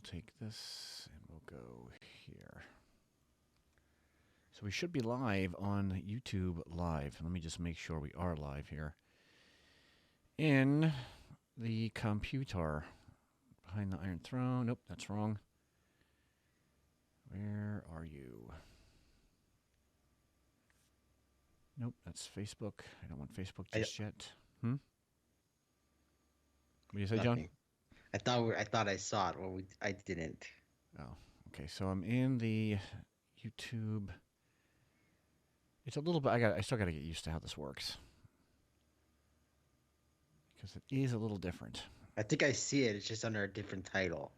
take this and we'll go here. So we should be live on YouTube Live. Let me just make sure we are live here. In the computer. Behind the Iron Throne. Nope, that's wrong. Where are you? Nope, that's Facebook. I don't want Facebook just yet. What do you say, John? I thought I saw it. Well, I didn't. Oh, okay. So I'm in the YouTube. It's a little bit. I still got to get used to how this works because it is a little different. I think I see it. It's just under a different title.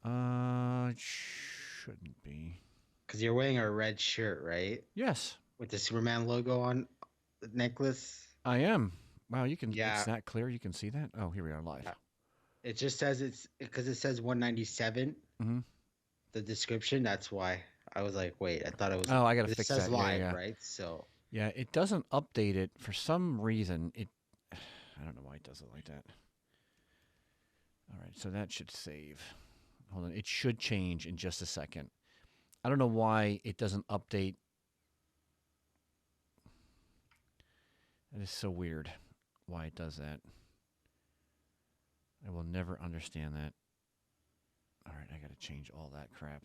It shouldn't be. Because you're wearing a red shirt, right? Yes. With the Superman logo on the necklace. I am. Wow, you can. Yeah. It's that clear. You can see that. Oh, here we are live. It just says because it says 197. Mm-hmm. The description. That's why I was like, wait. I thought it was. Oh, I gotta fix that. It says that. live, yeah. right? So. Yeah, it doesn't update it for some reason. I don't know why it does it like that. All right, so that should save. Hold on, it should change in just a second. I don't know why it doesn't update. That is so weird why it does that. I will never understand that. All right, I got to change all that crap.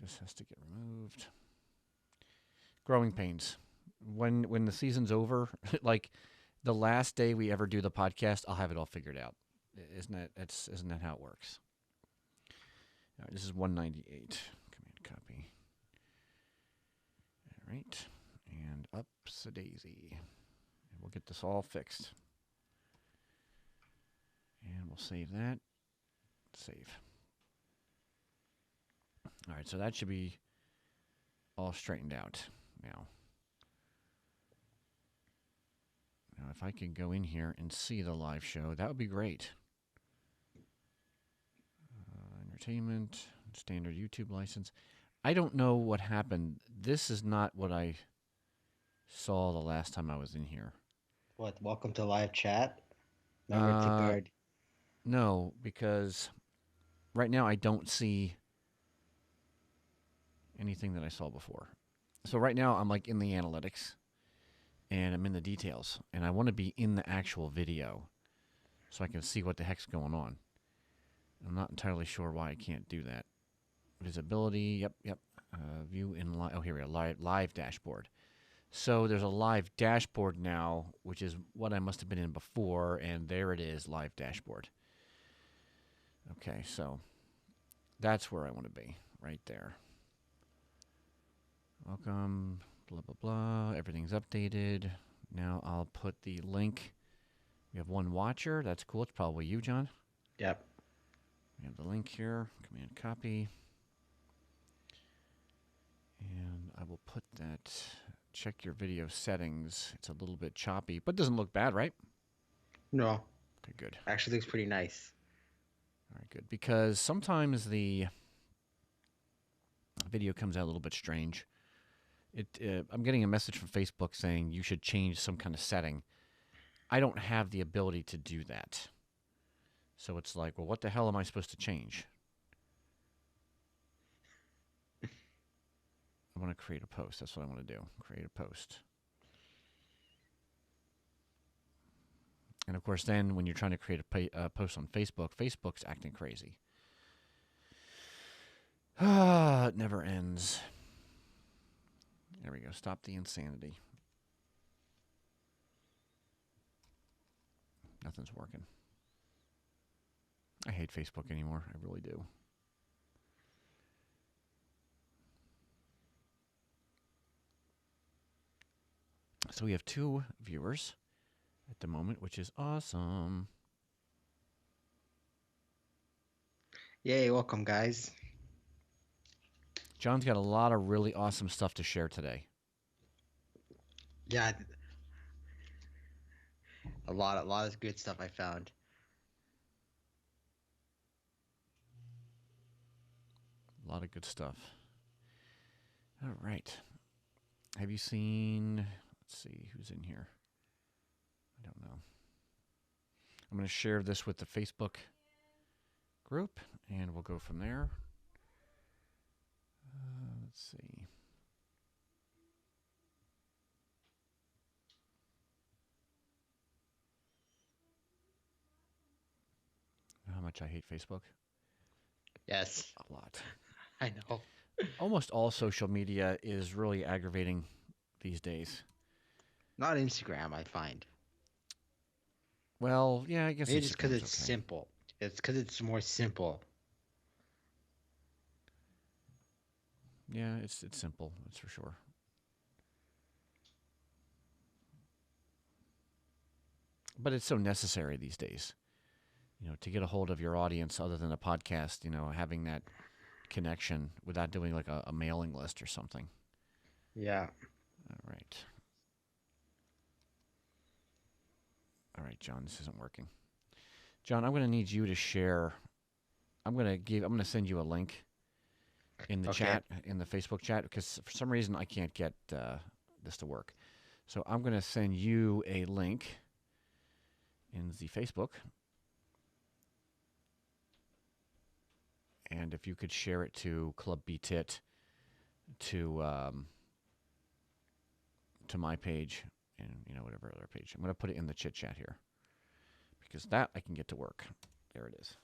This has to get removed. Growing pains. When the season's over, like the last day we ever do the podcast, I'll have it all figured out. Isn't that how it works? All right, this is 198. Command copy. All right, and ups a daisy. And we'll get this all fixed. And we'll save that. Save. All right, so that should be all straightened out now. Now, if I could go in here and see the live show, that would be great. Entertainment, standard YouTube license. I don't know what happened. This is not what I saw the last time I was in here. What? Welcome to live chat. Remember to guard. No, because right now I don't see anything that I saw before. So right now I'm like in the analytics and I'm in the details and I want to be in the actual video so I can see what the heck's going on. I'm not entirely sure why I can't do that. Visibility, yep. View in live. Oh, here we are. Live dashboard. So there's a live dashboard now, which is what I must have been in before, and there it is, live dashboard. Okay, so that's where I want to be, right there. Welcome, blah, blah, blah. Everything's updated. Now I'll put the link. We have one watcher. That's cool. It's probably you, John. Yep. We have the link here. Command copy. And I will put that. Check your video settings. It's a little bit choppy, but doesn't look bad, right? No. Okay, good. Actually looks pretty nice. All right, good. Because sometimes the video comes out a little bit strange. I'm getting a message from Facebook saying you should change some kind of setting. I don't have the ability to do that. So it's like, well, what the hell am I supposed to change? I want to create a post. That's what I want to do. Create a post. And of course, then when you're trying to create a post on Facebook, Facebook's acting crazy. It never ends. There we go. Stop the insanity. Nothing's working. I hate Facebook anymore. I really do. So we have 2 viewers at the moment, which is awesome. Yay, welcome, guys. John's got a lot of really awesome stuff to share today. Yeah. A lot of good stuff I found. A lot of good stuff. All right. Have you seen... Let's see who's in here. I don't know. I'm going to share this with the Facebook group, and we'll go from there. Let's see. How much I hate Facebook? Yes, A lot. I know. Almost all social media is really aggravating these days. Not Instagram, I find. Well, yeah, I guess Maybe just because Instagram's it's okay. simple. It's because it's more simple. Yeah, it's simple. That's for sure. But it's so necessary these days. To get a hold of your audience other than a podcast, having that connection without doing like a mailing list or something. Yeah. All right. All right, John, this isn't working. John, I'm going to need you to share. I'm going to send you a link in the chat, in the Facebook chat, because for some reason I can't get this to work. So I'm going to send you a link in the Facebook. And if you could share it to Club BTIT, to my page, and whatever other page. I'm going to put it in the chit chat here, because that I can get to work. There it is.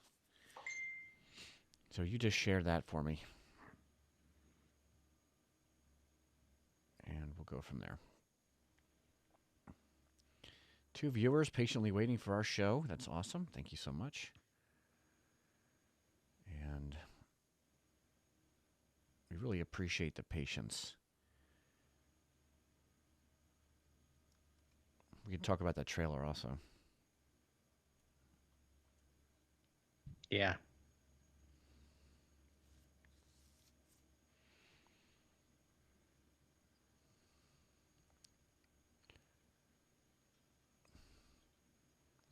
So you just share that for me, and we'll go from there. 2 viewers patiently waiting for our show. That's awesome. Thank you so much. And we really appreciate the patience. We can talk about that trailer also. Yeah.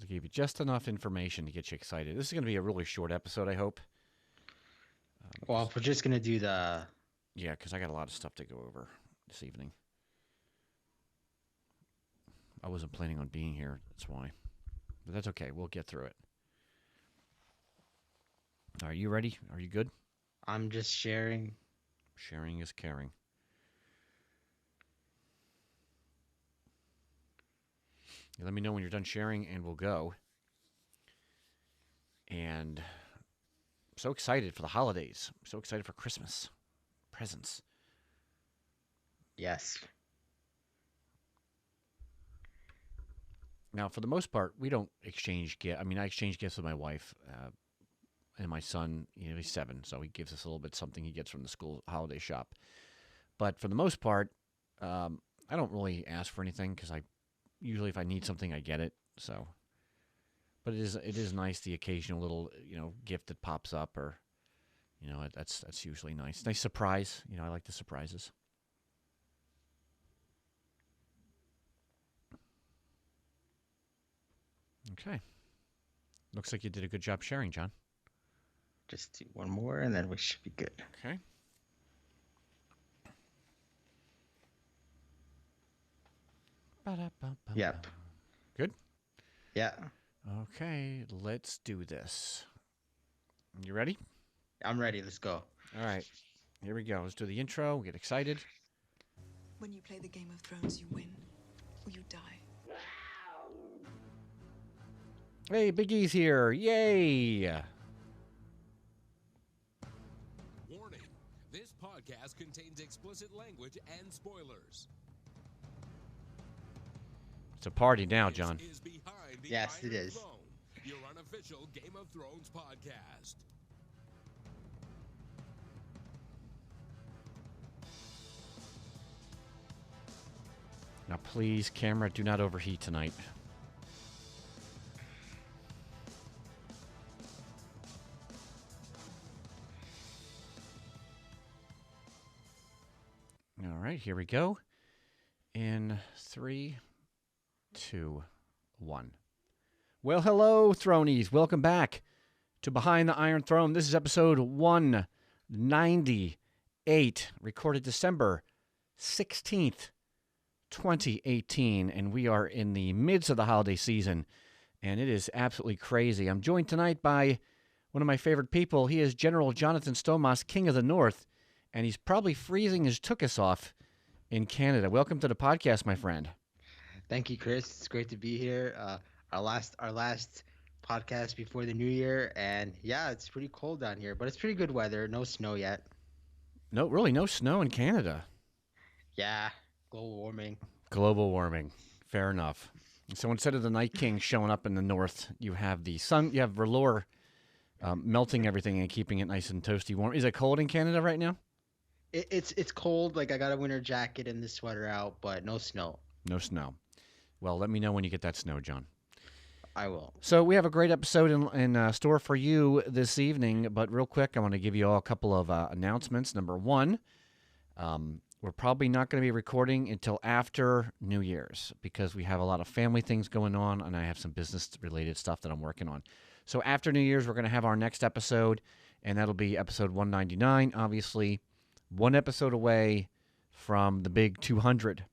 To give you just enough information to get you excited. This is going to be a really short episode, I hope. Well, if we're just going to do the... Yeah, because I got a lot of stuff to go over this evening. I wasn't planning on being here, that's why. But that's okay, we'll get through it. Are you ready? Are you good? I'm just sharing. Sharing is caring. You let me know when you're done sharing, and we'll go. And I'm so excited for the holidays. I'm so excited for Christmas. Presents. Yes. Now, for the most part, we don't exchange gifts. I mean, I exchange gifts with my wife and my son. He's 7, so he gives us a little bit something he gets from the school holiday shop. But for the most part, I don't really ask for anything, because usually if I need something, I get it. So, but it is nice, the occasional little gift that pops up, or that's usually nice. Nice surprise. I like the surprises. Okay. Looks like you did a good job sharing, John. Just do one more, and then we should be good. Okay. Yep. Good? Yeah. Okay, let's do this. You ready? I'm ready. Let's go. All right. Here we go. Let's do the intro. Get excited. When you play the Game of Thrones, you win or you die. Hey, Big E's here. Yay! Warning, this podcast contains explicit language and spoilers. It's a party now, John. This is Behind the Yes, Iron it is. Throne, your unofficial Game of Thrones podcast. Now, please, camera, do not overheat tonight. All right, here we go. In 3, 2, 1. Well, hello, Thronies. Welcome back to Behind the Iron Throne. This is episode 198, recorded December 16th, 2018, and we are in the midst of the holiday season. and it is absolutely crazy. I'm joined tonight by one of my favorite people. He is General Jonathan Stomas, King of the North, and he's probably freezing his tuchus off in Canada. Welcome to the podcast, my friend. Thank you, Chris. It's great to be here. Our last podcast before the new year, and yeah, it's pretty cold down here, but it's pretty good weather. No snow yet. No, really, no snow in Canada. Yeah, global warming. Global warming. Fair enough. So instead of the Night King showing up in the north, you have the sun. You have Velour melting everything and keeping it nice and toasty warm. Is it cold in Canada right now? It's cold. Like I got a winter jacket and the sweater out, but no snow. No snow. Well, let me know when you get that snow, John. I will. So we have a great episode in store for you this evening, but real quick, I want to give you all a couple of announcements. Number one, we're probably not going to be recording until after New Year's because we have a lot of family things going on, and I have some business-related stuff that I'm working on. So after New Year's, we're going to have our next episode, and that'll be episode 199, obviously, one episode away from the big 200.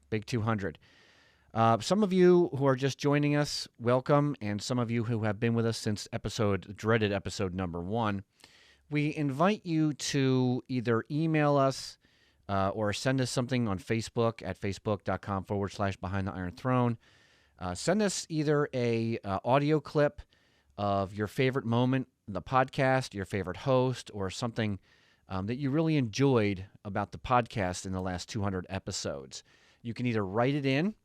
Big 200. Some of you who are just joining us, welcome, and some of you who have been with us since dreaded episode number 1, we invite you to either email us or send us something on Facebook at facebook.com/Behind the Iron Throne. Send us either a audio clip of your favorite moment in the podcast, your favorite host, or something that you really enjoyed about the podcast in the last 200 episodes. You can either write it in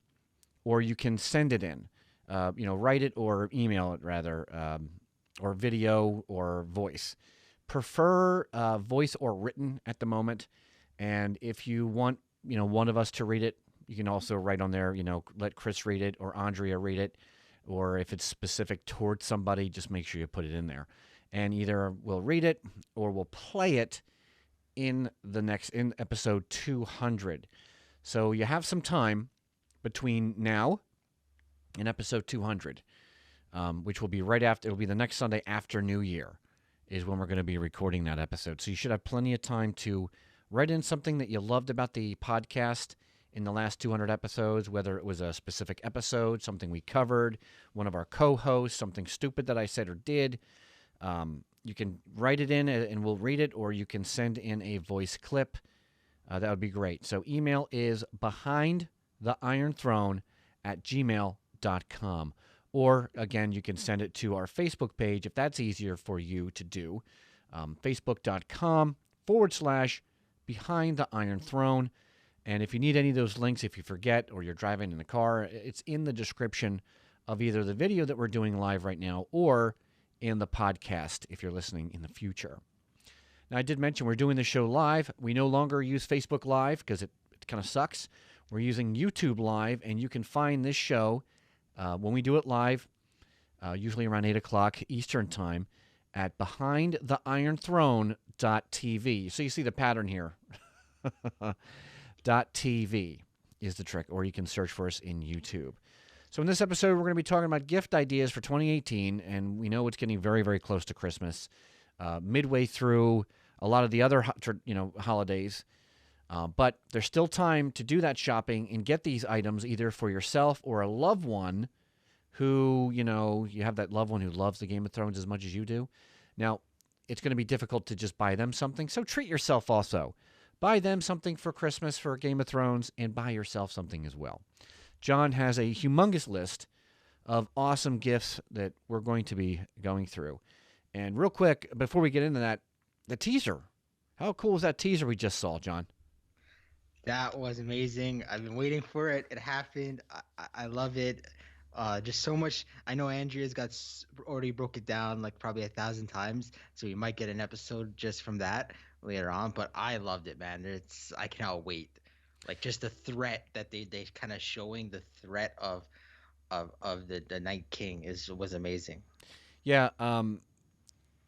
or you can send it in. Write it or email it, rather, or video or voice. Prefer voice or written at the moment. And if you want, one of us to read it, you can also write on there, let Chris read it or Andrea read it. Or if it's specific towards somebody, just make sure you put it in there. And either we'll read it or we'll play it in episode 200. So you have some time between now and episode 200, which will be it'll be the next Sunday after New Year is when we're going to be recording that episode. So you should have plenty of time to write in something that you loved about the podcast in the last 200 episodes, whether it was a specific episode, something we covered, one of our co-hosts, something stupid that I said or did. You can write it in and we'll read it, or you can send in a voice clip. That would be great. So email is behindtheironthrone@gmail.com. Or, again, you can send it to our Facebook page if that's easier for you to do. Facebook.com/Behind the Iron Throne. And if you need any of those links, if you forget or you're driving in the car, it's in the description of either the video that we're doing live right now or in the podcast if you're listening in the future. Now, I did mention we're doing the show live. We no longer use Facebook Live because it kind of sucks. We're using YouTube Live, and you can find this show when we do it live, usually around 8 o'clock Eastern Time, at behindtheironthrone.tv. So you see the pattern here. .tv is the trick, or you can search for us in YouTube. So in this episode, we're going to be talking about gift ideas for 2018, and we know it's getting very, very close to Christmas. Midway through a lot of the other holidays, but there's still time to do that shopping and get these items either for yourself or a loved one who, you have that loved one who loves the Game of Thrones as much as you do. Now, it's going to be difficult to just buy them something, so treat yourself also. Buy them something for Christmas for Game of Thrones and buy yourself something as well. John has a humongous list of awesome gifts that we're going to be going through. And real quick, before we get into that, the teaser. How cool was that teaser we just saw, John? That was amazing. I've been waiting for it. It happened. I love it. Just so much. I know Andrea's already broke it down like probably 1,000 times, so we might get an episode just from that later on. But I loved it, man. I cannot wait. Like just the threat that they kind of showing the threat of the Night King was amazing. Yeah,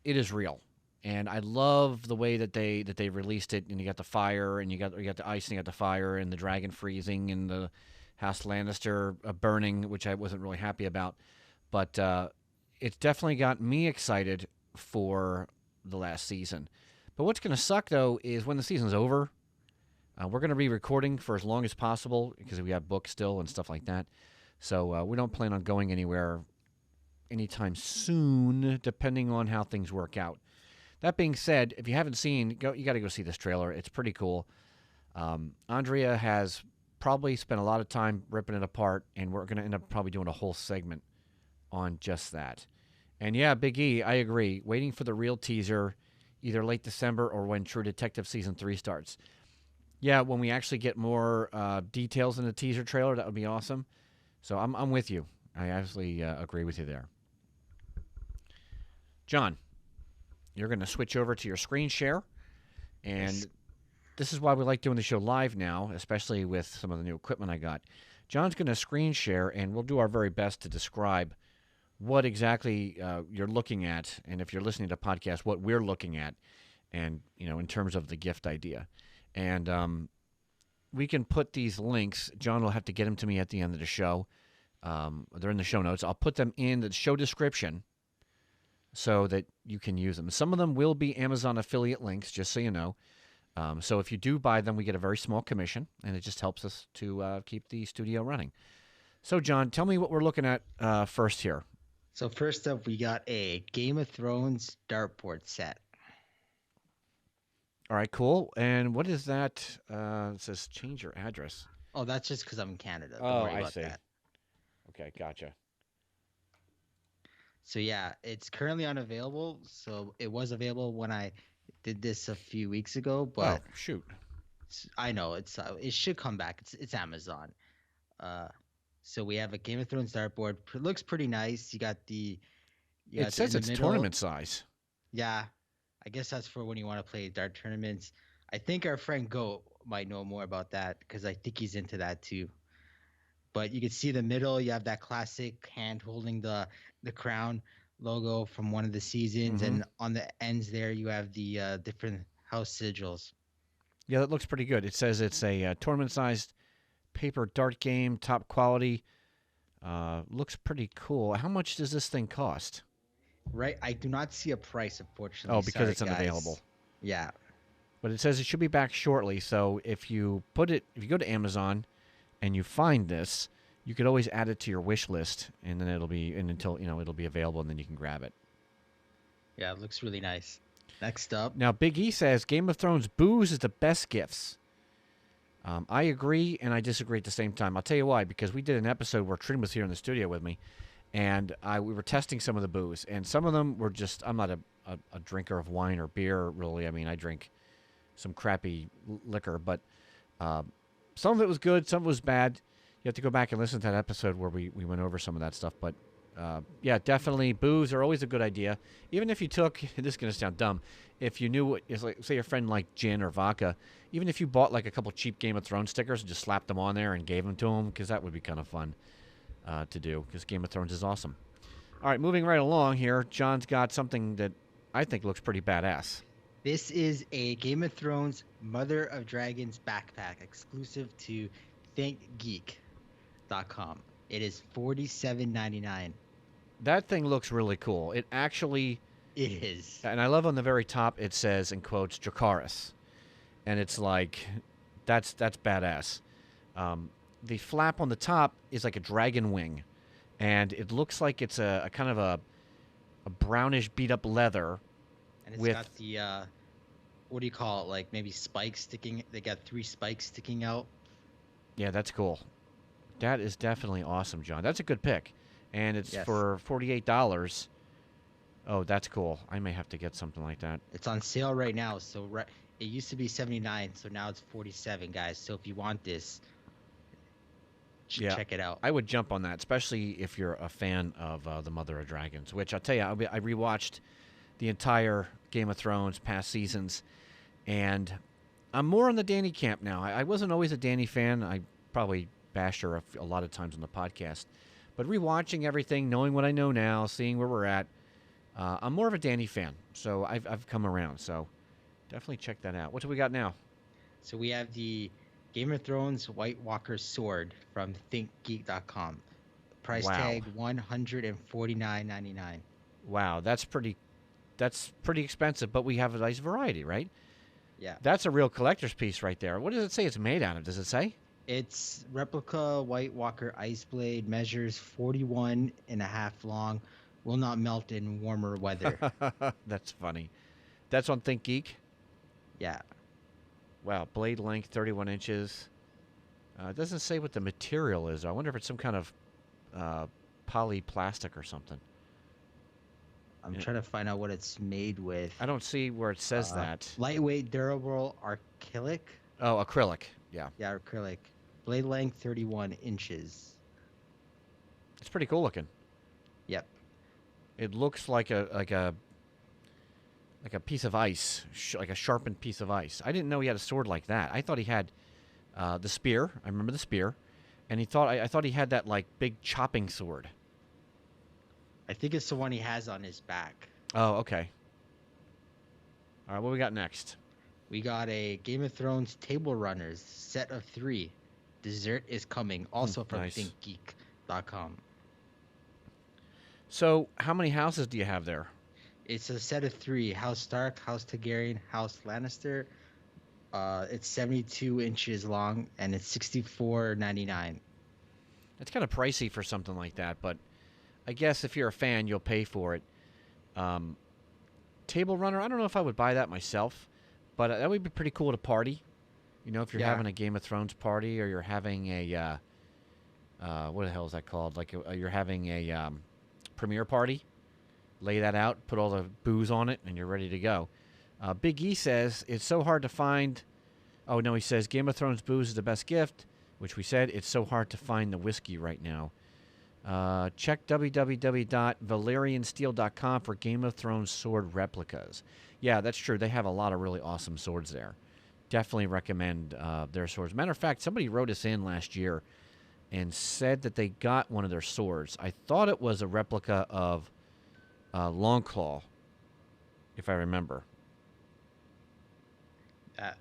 it is real, and I love the way that they released it. And you got the fire, and you got the ice, and you got the fire, and the dragon freezing, and the House Lannister burning, which I wasn't really happy about. But it's definitely got me excited for the last season. But what's going to suck, though, is when the season's over, we're going to be recording for as long as possible because we have books still and stuff like that. So we don't plan on going anywhere anytime soon, depending on how things work out. That being said, if you haven't seen, you got to go see this trailer. It's pretty cool. Andrea has probably spent a lot of time ripping it apart, and we're going to end up probably doing a whole segment on just that. And yeah, Big E, I agree. Waiting for the real teaser, either late December or when True Detective Season 3 starts. Yeah, when we actually get more details in the teaser trailer, that would be awesome. So I'm with you. I absolutely agree with you there. John, you're going to switch over to your screen share. And Yes. this is why we like doing the show live now, especially with some of the new equipment I got. John's going to screen share, and we'll do our very best to describe what exactly you're looking at, and if you're listening to a podcast, what we're looking at, and in terms of the gift idea. And we can put these links. John will have to get them to me at the end of the show. They're in the show notes. I'll put them in the show description so that you can use them. Some of them will be Amazon affiliate links, just so you know. So if you do buy them, we get a very small commission, and it just helps us to keep the studio running. So, John, tell me what we're looking at first here. So first up, we got a Game of Thrones dartboard set. All right, cool. And what is that? It says change your address. Oh, that's just because I'm in Canada. Don't Oh, worry I about see. that. Okay, gotcha. So yeah, it's currently unavailable. So it was available when I did this a few weeks ago, but Oh, shoot. I know it should come back. It's Amazon. So we have a Game of Thrones dartboard. Looks pretty nice. You got It says in it's the middle. tournament size. Yeah, I guess that's for when you want to play dart tournaments. I think our friend Goat might know more about that because I think he's into that too. But you can see the middle. You have that classic hand holding the crown logo from one of the seasons, and on the ends there you have the different house sigils. Yeah, that looks pretty good. It says it's a tournament-sized paper dart game, top quality. Looks pretty cool. How much does this thing cost? Right, I do not see a price, unfortunately. Oh, because Sorry, it's guys. unavailable. Yeah, But it says it should be back shortly. So if you go to Amazon and you find this, you could always add it to your wish list, and then it'll be it'll be available, and then you can grab it. yeah, it looks really nice. Next up, Now, Big E says Game of Thrones booze is the best gifts. I agree and I disagree at the same time. I'll tell you why. Because we did an episode where Trin was here in the studio with me, and we were testing some of the booze, and some of them were just. I'm not a drinker of wine or beer, really. I mean, I drink some crappy liquor, but some of it was good, some of it was bad. You have to go back and listen to that episode where we went over some of that stuff. But yeah, definitely booze are always a good idea. Even if you took, this is going to sound dumb, if you knew, it's like, say your friend liked gin or vodka, even if you bought like a couple cheap Game of Thrones stickers and just slapped them on there and gave them to them, because that would be kind of fun to do, because Game of Thrones is awesome. All right, moving right along here, John's got something that I think looks pretty badass. this is a Game of Thrones Mother of Dragons backpack exclusive to ThinkGeek.com. It is $47.99. That thing looks really cool. It actually... It is. And I love on the very top it says, in quotes, Dracarys. And it's like, that's badass. The flap on the top is like a dragon wing. And it looks like it's a kind of a brownish beat up leather. And it's with- got the, what do you call it? Like maybe spikes sticking. They got 3 spikes sticking out. Yeah, that's cool. That is definitely awesome, John. That's a good pick. And it's Yes. for $48. Oh, that's cool. I may have to get something like that. It's on sale right now. So it used to be 79, so now it's 47, guys. So if you want this, Yeah. check it out. I would jump on that, especially if you're a fan of the Mother of Dragons, which I'll tell you, I rewatched the entire Game of Thrones past seasons, and I'm more on the Dany camp now. I wasn't always a Dany fan. I probably bashed her a lot of times on the podcast. But rewatching everything, knowing what I know now, seeing where we're at, I'm more of a Dany fan. So I've come around. So definitely check that out. What do we got now? So we have the Game of Thrones White Walker sword from ThinkGeek.com. Price Wow. tag $149.99. Wow, that's pretty expensive, but we have a nice variety, right? Yeah. That's a real collector's piece right there. What does it say it's made out of? Does it say? It's replica White Walker ice blade, measures 41 and a half long will not melt in warmer weather. That's funny. That's on Think Geek. Yeah. Wow, blade length 31 inches. It doesn't say what the material is. I wonder if it's some kind of polyplastic or something. I'm trying to find out what it's made with. I don't see where it says that. Lightweight, durable, acrylic. Oh, acrylic. Yeah. Yeah, acrylic. Blade length 31 inches. It's pretty cool looking. Yep. It looks like a piece of ice, like a sharpened piece of ice. I didn't know he had a sword like that. I thought he had the spear. I remember the spear, and I thought he had that like big chopping sword. I think it's the one he has on his back. Oh, okay. All right, what we got next? We got a Game of Thrones Table Runners set of 3. Dessert is coming, also from nice. thinkgeek.com. So, how many houses do you have there? It's a set of 3. House Stark, House Targaryen, House Lannister. It's 72 inches long, and it's $64.99. It's kind of pricey for something like that, but I guess if you're a fan, you'll pay for it. Table Runner, I don't know if I would buy that myself, but that would be pretty cool to party. You know, if you're having a Game of Thrones party, or you're having a, what the hell is that called? Like you're having a premiere party. Lay that out, put all the booze on it, and you're ready to go. Big E says, it's so hard to find... Oh, no, he says, Game of Thrones booze is the best gift, which we said, it's so hard to find the whiskey right now. Check www.valeriansteel.com for Game of Thrones sword replicas. Yeah, that's true. They have a lot of really awesome swords there. Definitely recommend their swords. Matter of fact, somebody wrote us in last year and said that they got one of their swords. I thought it was a replica of Longclaw, if I remember.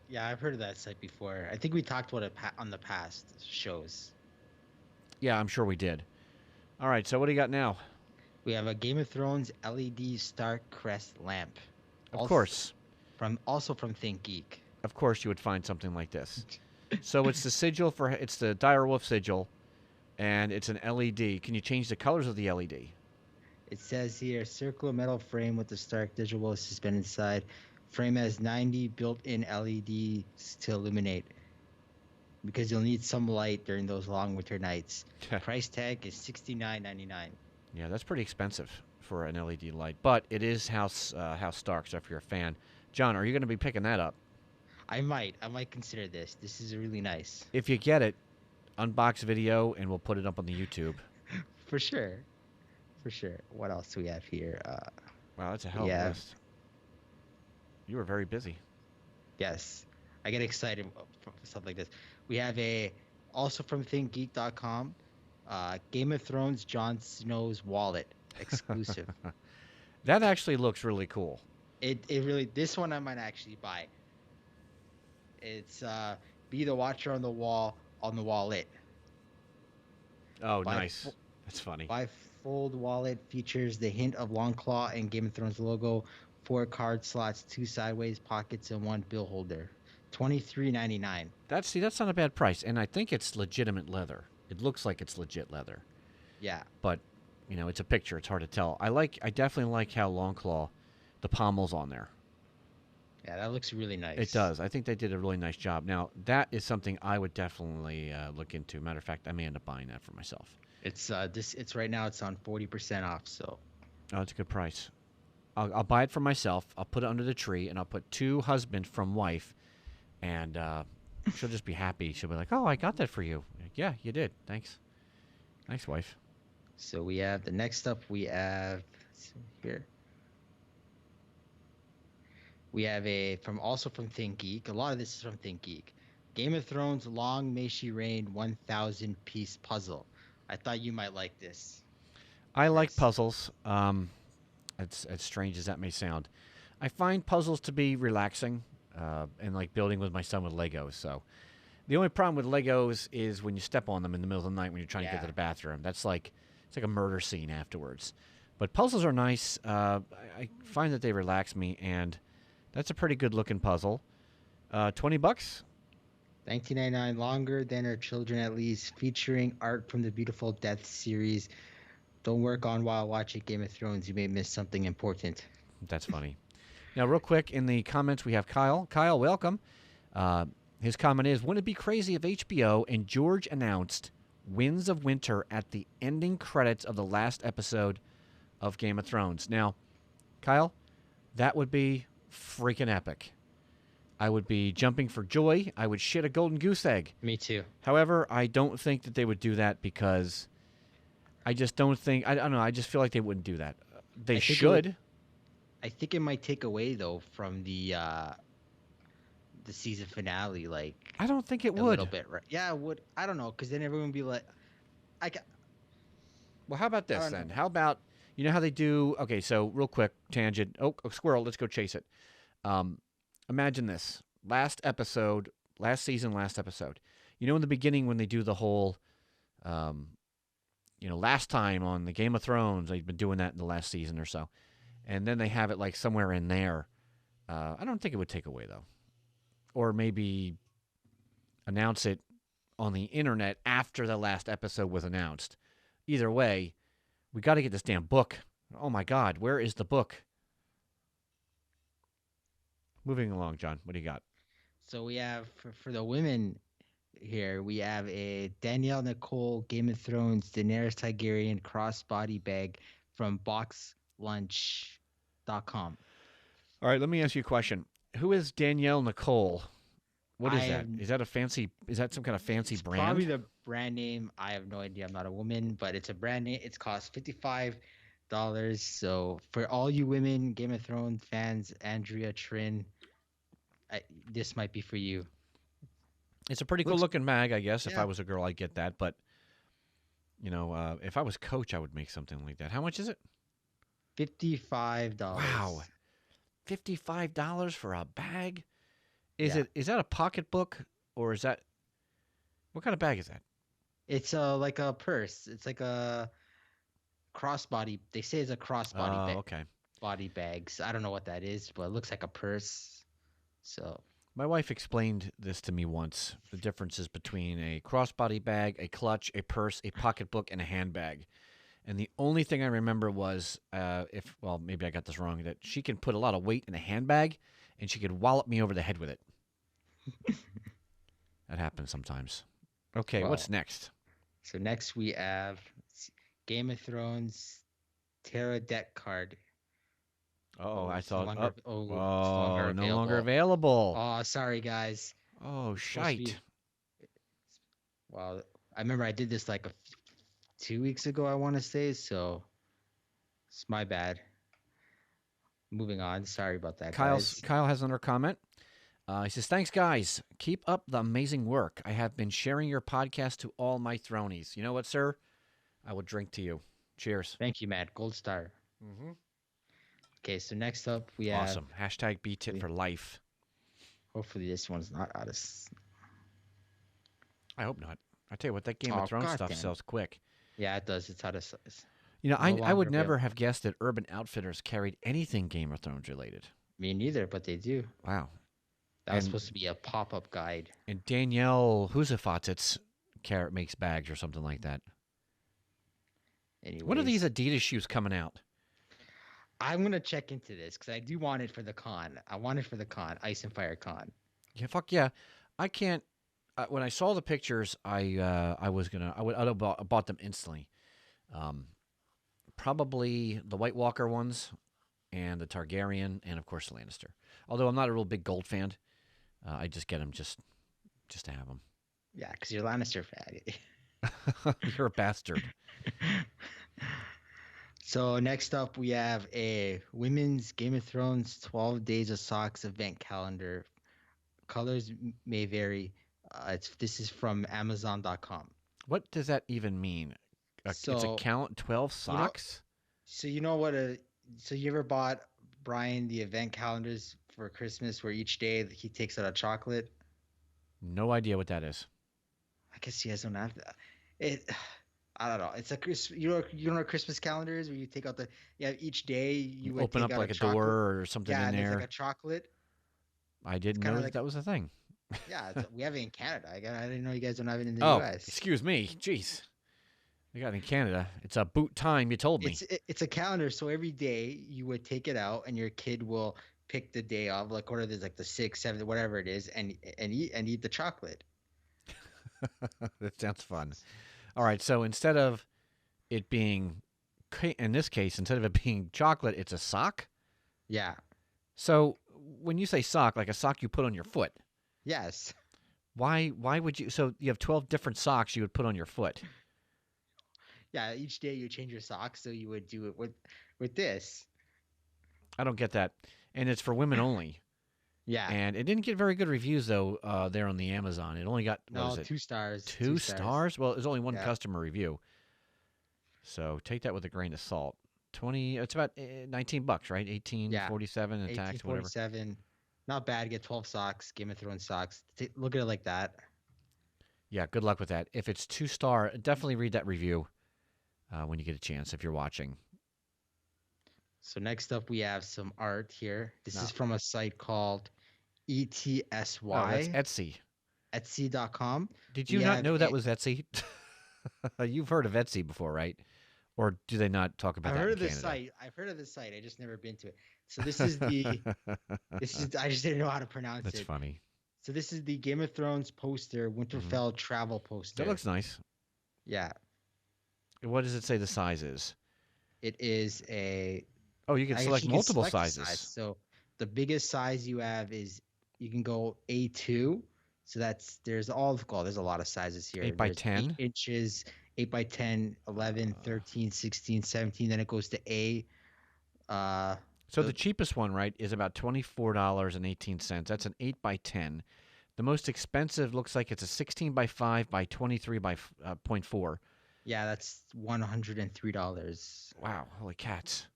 Yeah, I've heard of that site before. I think we talked about it on the past shows. Yeah, I'm sure we did. All right, so what do you got now? We have a Game of Thrones LED Stark Crest lamp. Of course. Also from Think Geek. Of course you would find something like this. So it's the sigil it's the Direwolf sigil, and it's an LED. Can you change the colors of the LED? It says here, circular metal frame with the Stark digital suspended inside. Frame has 90 built-in LEDs to illuminate, because you'll need some light during those long winter nights. Price tag is $69.99. Yeah, that's pretty expensive for an LED light, but it is House Stark, so if you're a fan. John, are you going to be picking that up? I might consider this. This is really nice. If you get it, unbox video, and we'll put it up on the YouTube. For sure. What else do we have here? Wow, that's a hell of a list. You were very busy. Yes. I get excited for stuff like this. We have also from thinkgeek.com, Game of Thrones Jon Snow's wallet exclusive. That actually looks really cool. It really, this one I might actually buy. It's be the watcher on the wall lit. Oh, nice. That's funny. Bifold wallet features the hint of Longclaw and Game of Thrones logo, 4 card slots, 2 sideways pockets, and 1 bill holder. $23.99. That's not a bad price, and I think it's legitimate leather. It looks like it's legit leather. Yeah. But, it's a picture. It's hard to tell. I definitely like how Longclaw, the pommel's on there. Yeah, that looks really nice. It does. I think they did a really nice job. Now, that is something I would definitely look into. Matter of fact, I may end up buying that for myself. It's right now it's on 40% off, so. Oh, it's a good price. I'll buy it for myself. I'll put it under the tree, and I'll put to husband from wife, and she'll just be happy. She'll be like, "Oh, I got that for you." Like, yeah, you did. Thanks. Nice, wife. So we have the next up. We have here. We have also from Think Geek. A lot of this is from Think Geek. Game of Thrones Long May She Reign 1,000 piece puzzle. I thought you might like this. I like puzzles. As strange as that may sound, I find puzzles to be relaxing, and like building with my son with Legos. So the only problem with Legos is when you step on them in the middle of the night when you're trying to get to the bathroom. It's like a murder scene afterwards. But puzzles are nice. I find that they relax me, and that's a pretty good looking puzzle. $20. $19.99, longer than Her Children at Least, featuring art from the Beautiful Death series. Don't work on while watching Game of Thrones. You may miss something important. That's funny. Now, real quick, in the comments, we have Kyle. Kyle, welcome. His comment is, wouldn't it be crazy if HBO and George announced Winds of Winter at the ending credits of the last episode of Game of Thrones? Now, Kyle, that would be freaking epic. I would be jumping for joy. I would shit a golden goose egg. Me too. However, I don't think that they would do that because I just don't think, I don't know, I just feel like they wouldn't do that. They should. I think it might take away though from the season finale, like I don't think it a would. little bit, right? Yeah, it would. I don't know, because then everyone would be like, Well, how about I this don't then? know. How about, you know how they do, okay, so real quick, tangent. Oh, a squirrel, let's go chase it. Imagine this. Last season, last episode. You know, in the beginning when they do the whole, last time on the Game of Thrones, they've been doing that in the last season or so. And then they have it like somewhere in there. I don't think it would take away, though. Or maybe announce it on the internet after the last episode was announced. Either way, we got to get this damn book. Oh, my God. Where is the book? Moving along, John. What do you got? So we have for the women here, we have a Danielle Nicole Game of Thrones Daenerys Targaryen crossbody bag from boxlunch.com. All right, let me ask you a question. Who is Danielle Nicole? What is I that? have- Is that some kind of fancy It's brand? probably the brand name. I have no idea. I'm not a woman, but it's a brand name. It's cost $55. So for all you women Game of Thrones fans, Andrea Trin, this might be for you. It's a pretty cool Looks- looking mag, I guess. If Yeah. I was a girl, I'd get that. But, if I was coach, I would make something like that. How much is it? $55. Wow. $55 for a bag? Is Yeah. that a pocketbook or is that what kind of bag is that? It's like a purse. It's like a crossbody. They say it's a crossbody bag. Okay. Body bags. I don't know what that is, but it looks like a purse. So My wife explained this to me once, the differences between a crossbody bag, a clutch, a purse, a pocketbook, and a handbag. And the only thing I remember was, maybe I got this wrong, that she can put a lot of weight in a handbag, and she could wallop me over the head with it. That happens sometimes. Okay, Wow. what's next? So next we have Game of Thrones Tarot deck card. Oh, I it's no thought. longer- Oh, oh, it's no longer no longer available. available. Oh, sorry guys. Oh, Supposed to be- shite. Well, I remember I did this like 2 weeks ago, I want to say, so it's my bad. Moving on. Sorry about that, Kyle guys. has another comment. He says, thanks, guys. Keep up the amazing work. I have been sharing your podcast to all my thronies. You know what, sir? I will drink to you. Cheers. Thank you, Matt. Gold star. Mm-hmm. Okay, so next up we have. Awesome. Hashtag BTIT for life. Hopefully this one's not out of. I hope not. I tell you what, that Game Oh, of Thrones stuff goddamn. sells quick. Yeah, it does. It's out of size. You know, No I longer would never available. have guessed that Urban Outfitters carried anything Game of Thrones related. Me neither, but they do. Wow. That was And- supposed to be a pop-up guide. And Danielle Husafatits makes bags or something like that. Anyways, When are these Adidas shoes coming out? I'm gonna check into this because I do want it for the con. I want it for the con, Ice and Fire Con. Yeah, fuck yeah. I can't. When I saw the pictures, I would have bought them instantly. Probably the White Walker ones, and the Targaryen, and of course the Lannister. Although I'm not a real big gold fan, I just get them just to have them. Yeah, because you're a Lannister fan. You're a bastard. So next up, we have a women's Game of Thrones 12 Days of Socks event calendar. Colors may vary. This is from Amazon.com. What does that even mean? It's a So, count 12 socks. So you know what so you ever bought Brian the event calendars for Christmas where each day he takes out a chocolate? No idea what that is. I guess you guys don't have that. I don't know. It's like you know what Christmas calendar is, where you take out each day you would Open take up out like a chocolate. door or something Yeah, in and there's there. like a chocolate. I didn't kinda know like- that was a thing. Yeah, we have it in Canada. I didn't know you guys don't have it in the Oh, U.S. excuse me. Jeez. You got it in Canada. It's a boot time. You told me. It's a calendar, so every day you would take it out, and your kid will pick the day of, like whether it's like the 6th, 7th, whatever it is, and eat the chocolate. That sounds fun. All right. So instead of it being, in this case, instead of it being chocolate, it's a sock. Yeah. So when you say sock, like a sock you put on your foot, Yes. why would you? So you have 12 different socks you would put on your foot. Yeah. Each day you change your socks, so you would do it with this. I don't get that. And it's for women only. Yeah. And it didn't get very good reviews though there on the Amazon. It only got what No, is it? 2 stars. Two stars? Well, there's only one Yeah. customer review. So take that with a grain of salt. 20 it's about $19, right? 18.47 and tax whatever. 1847. Not bad. Get 12 socks. Game of Thrones socks. Look at it like that. Yeah, good luck with that. If it's 2-star, definitely read that review when you get a chance if you're watching. So next up, we have some art here. This No. is from a site called ETSY. Oh, that's Etsy. Etsy.com. Did you We not have know that a- was Etsy? You've heard of Etsy before, right? Or do they not talk about I've that heard in of this Canada? site. I've heard of this site. I just never been to it. So this is the I just didn't know how to pronounce That's it. funny. So this is the Game of Thrones poster, Winterfell travel poster. That looks nice. Yeah. What does it say the size is? It is a Oh, you can I guess select you can multiple select the sizes. size. So the biggest size you have is you can go A2. So there's there's a lot of sizes here. 8 by There's 10? 8 inches, 8 by 10, 11, 13, 16, 17. Then it goes to A. So the cheapest one, right, is about $24.18. That's an 8 by 10. The most expensive looks like it's a 16 by 5 by 23 by 0.4. Yeah, that's $103. Wow, holy cats.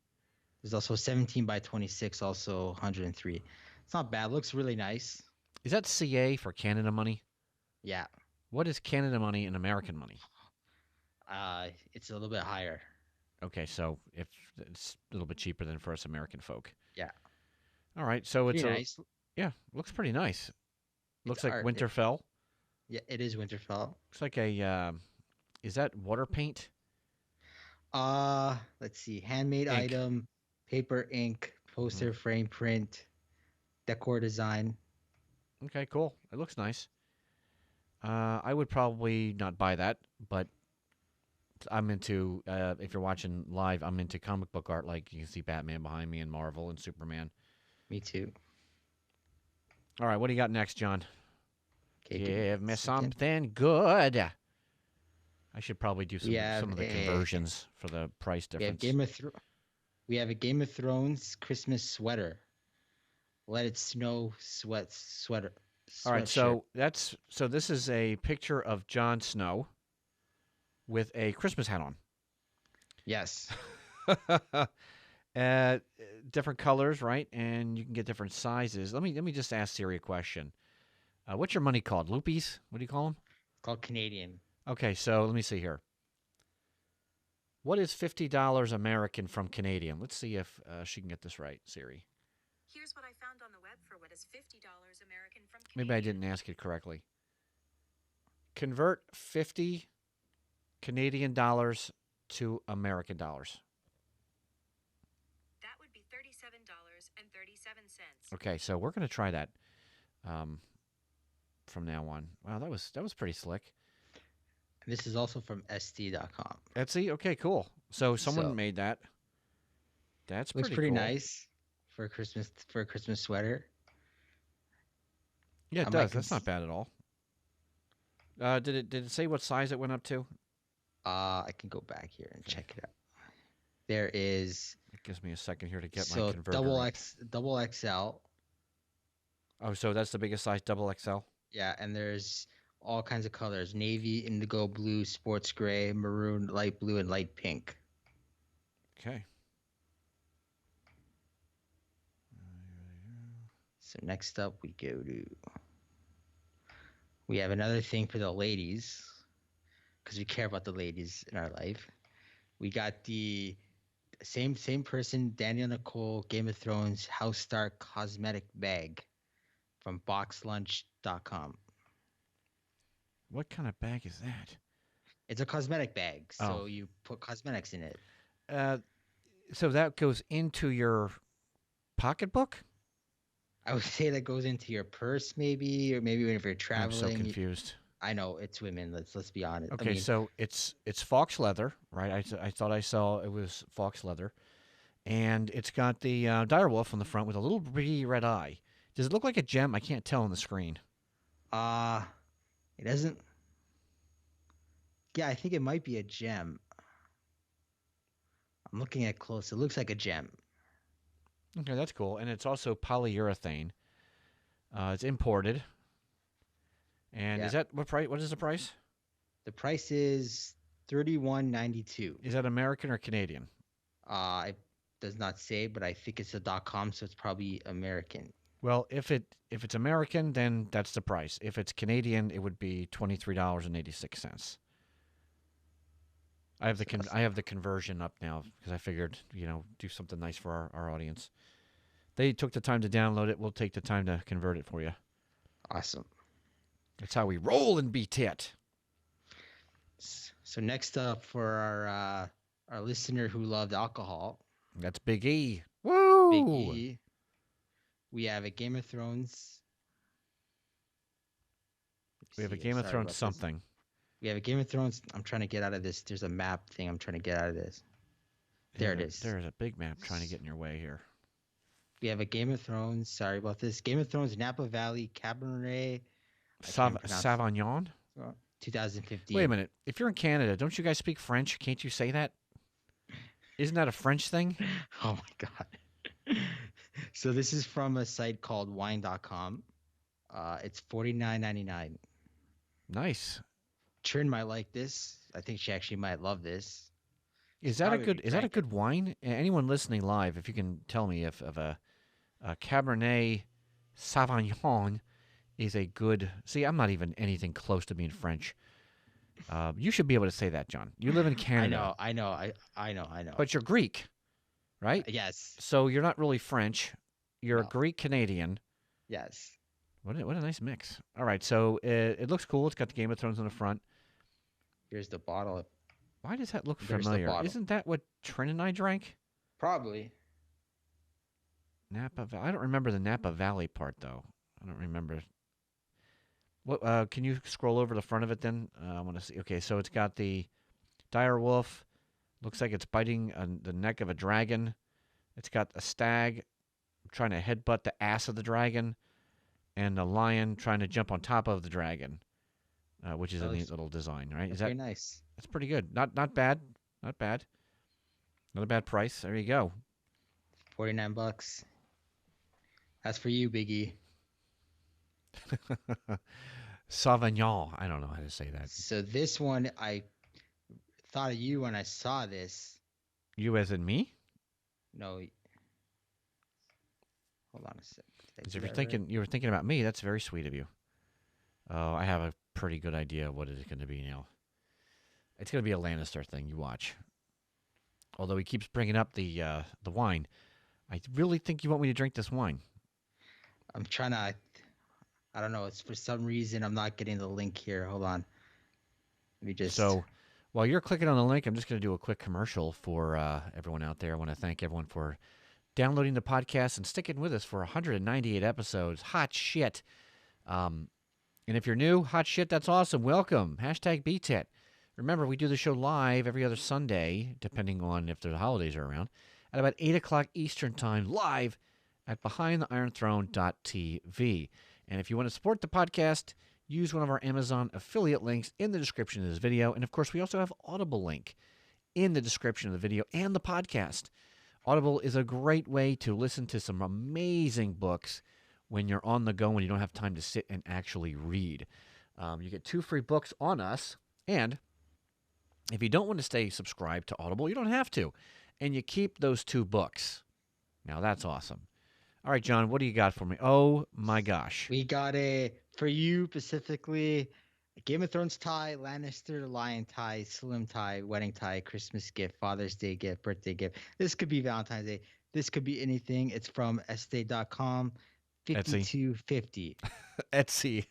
There's also 17 by 26, also 103. It's not bad. Looks really nice. Is that CA for Canada money? Yeah. What is Canada money and American money? It's a little bit higher. Okay, so if it's a little bit cheaper than for us American folk. Yeah. All right, so it's Pretty nice. yeah, looks pretty nice. Looks It's like art. Winterfell. Yeah, it is Winterfell. Looks like a is that water paint? Let's see. Handmade Ink. item, paper, ink, poster, frame, print, decor design. Okay, cool. It looks nice. I would probably not buy that, but I'm into, if you're watching live, I'm into comic book art. Like you can see Batman behind me and Marvel and Superman. Me too. All right, what do you got next, John? Okay, Give me a second. something good. I should probably do We have some of the a- conversions for the price We have difference. We have a Game of Thrones Christmas sweater. Let it snow sweater. All right, sweatshirt. so this is a picture of Jon Snow with a Christmas hat on. Yes. Different colors, right? And you can get different sizes. Let me just ask Siri a question. What's your money called? Lupies? What do you call them? Called Canadian. Okay, so let me see here. What is $50 American from Canadian? Let's see if she can get this right, Siri. Here's what I found on the web for what is $50 American from Canadian. Maybe I didn't ask it correctly. Convert 50 Canadian dollars to American dollars. That would be $37.37. Okay, so we're going to try that from now on. Wow, that was pretty slick. This is also from ST.com. Etsy? Okay, cool. So someone So- made that. That's Looks pretty pretty cool. nice for a Christmas sweater. Yeah, it I might does. That's not bad at all. Did it say what size it went up to? I can go back here and check it out. There is It gives me a second here to get my so converter. double XL. Oh, so that's the biggest size, double XL? Yeah, and there's all kinds of colors: navy, indigo blue, sports gray, maroon, light blue, and light pink. Okay. So next up, we have another thing for the ladies, because we care about the ladies in our life. We got the same person, Daniel Nicole, Game of Thrones House Stark cosmetic bag from boxlunch.com. What kind of bag is that? It's a cosmetic bag, Oh. so you put cosmetics in it. So that goes into your pocketbook? I would say that goes into your purse, maybe, or maybe if you're I'm traveling. so confused. I know it's women. Let's be honest. Okay, I mean, so it's fox leather, right? I thought I saw it was fox leather, and it's got the dire wolf on the front with a little bitty red eye. Does it look like a gem? I can't tell on the screen. it doesn't. Yeah, I think it might be a gem. I'm looking at close. It looks like a gem. Okay, that's cool, and it's also polyurethane. It's imported, and Yeah. is that what price? What is the price? The price is $31.92. Is that American or Canadian? It does not say, but I think it's a .com, so it's probably American. Well, if it's American, then that's the price. If it's Canadian, it would be $23.86. I have the conversion up now because I figured do something nice for our audience. They took the time to download it. We'll take the time to convert it for you. Awesome. That's how we roll in BTIT. So next up for our listener who loved alcohol, That's Big E. Woo! Big E, we have a Game of Thrones. We have a See, I'm Game of sorry Thrones about this. something. We have a Game of Thrones. I'm trying to get out of this. There's a map thing. I'm trying to get out of this. There it is. There's a big map trying to get in your way here. We have a Game of Thrones. Sorry about this. Game of Thrones, Napa Valley, Cabernet. Sauvignon? 2015. Wait a minute. If you're in Canada, don't you guys speak French? Can't you say that? Isn't that a French thing? Oh my God. So this is from a site called wine.com. It's $49.99. Nice. Trin might like this. I think she actually might love this. Is that a good wine? Anyone listening live, if you can tell me if a Cabernet Sauvignon is a good. See, I'm not even anything close to being French. You should be able to say that, John. You live in Canada. I know. But you're Greek, right? Yes. So you're not really French. You're a Greek Canadian. Yes. What a nice mix. All right, so it looks cool. It's got the Game of Thrones on the front. Here's the bottle. Why does that look There's the familiar? bottle. Isn't that what Trin and I drank? Probably. Napa Valley. I don't remember the Napa Valley part though. I don't remember. What? Can you scroll over the front of it then? I want to see. Okay, so it's got the dire wolf. Looks like it's biting the neck of a dragon. It's got a stag trying to headbutt the ass of the dragon, and a lion trying to jump on top of the dragon, which is a neat little design, right? Is that very nice? That's pretty good. Not bad. Not bad. Not a bad price. There you go. $49. That's for you, Biggie. Sauvignon. I don't know how to say that. So this one, I thought of you when I saw this. You as in me? No. Hold on a sec. Because if you were thinking about me, that's very sweet of you. Oh, I have a pretty good idea of what it is going to be now. It's going to be a Lannister thing. You watch. Although he keeps bringing up the wine, I really think you want me to drink this wine. I'm trying to. I don't know. It's for some reason I'm not getting the link here. Hold on. Let me just. So, while you're clicking on the link, I'm just going to do a quick commercial for everyone out there. I want to thank everyone for downloading the podcast and sticking with us for 198 episodes. Hot shit. And if you're new, hot shit, that's awesome. Welcome. Hashtag BTIT. Remember, we do the show live every other Sunday, depending on if the holidays are around, at about 8 o'clock Eastern Time, live at BehindTheIronThrone.tv. And if you want to support the podcast, use one of our Amazon affiliate links in the description of this video. And, of course, we also have Audible link in the description of the video and the podcast. Audible is a great way to listen to some amazing books when you're on the go, when you don't have time to sit and actually read. You get 2 free books on us, and if you don't want to stay subscribed to Audible, you don't have to. And you keep those 2 books. Now, that's awesome. All right, John, what do you got for me? Oh, my gosh. We got for you specifically, a Game of Thrones tie, Lannister, Lion tie, Slim tie, wedding tie, Christmas gift, Father's Day gift, birthday gift. This could be Valentine's Day. This could be anything. It's from Estee.com, $52.50. Etsy.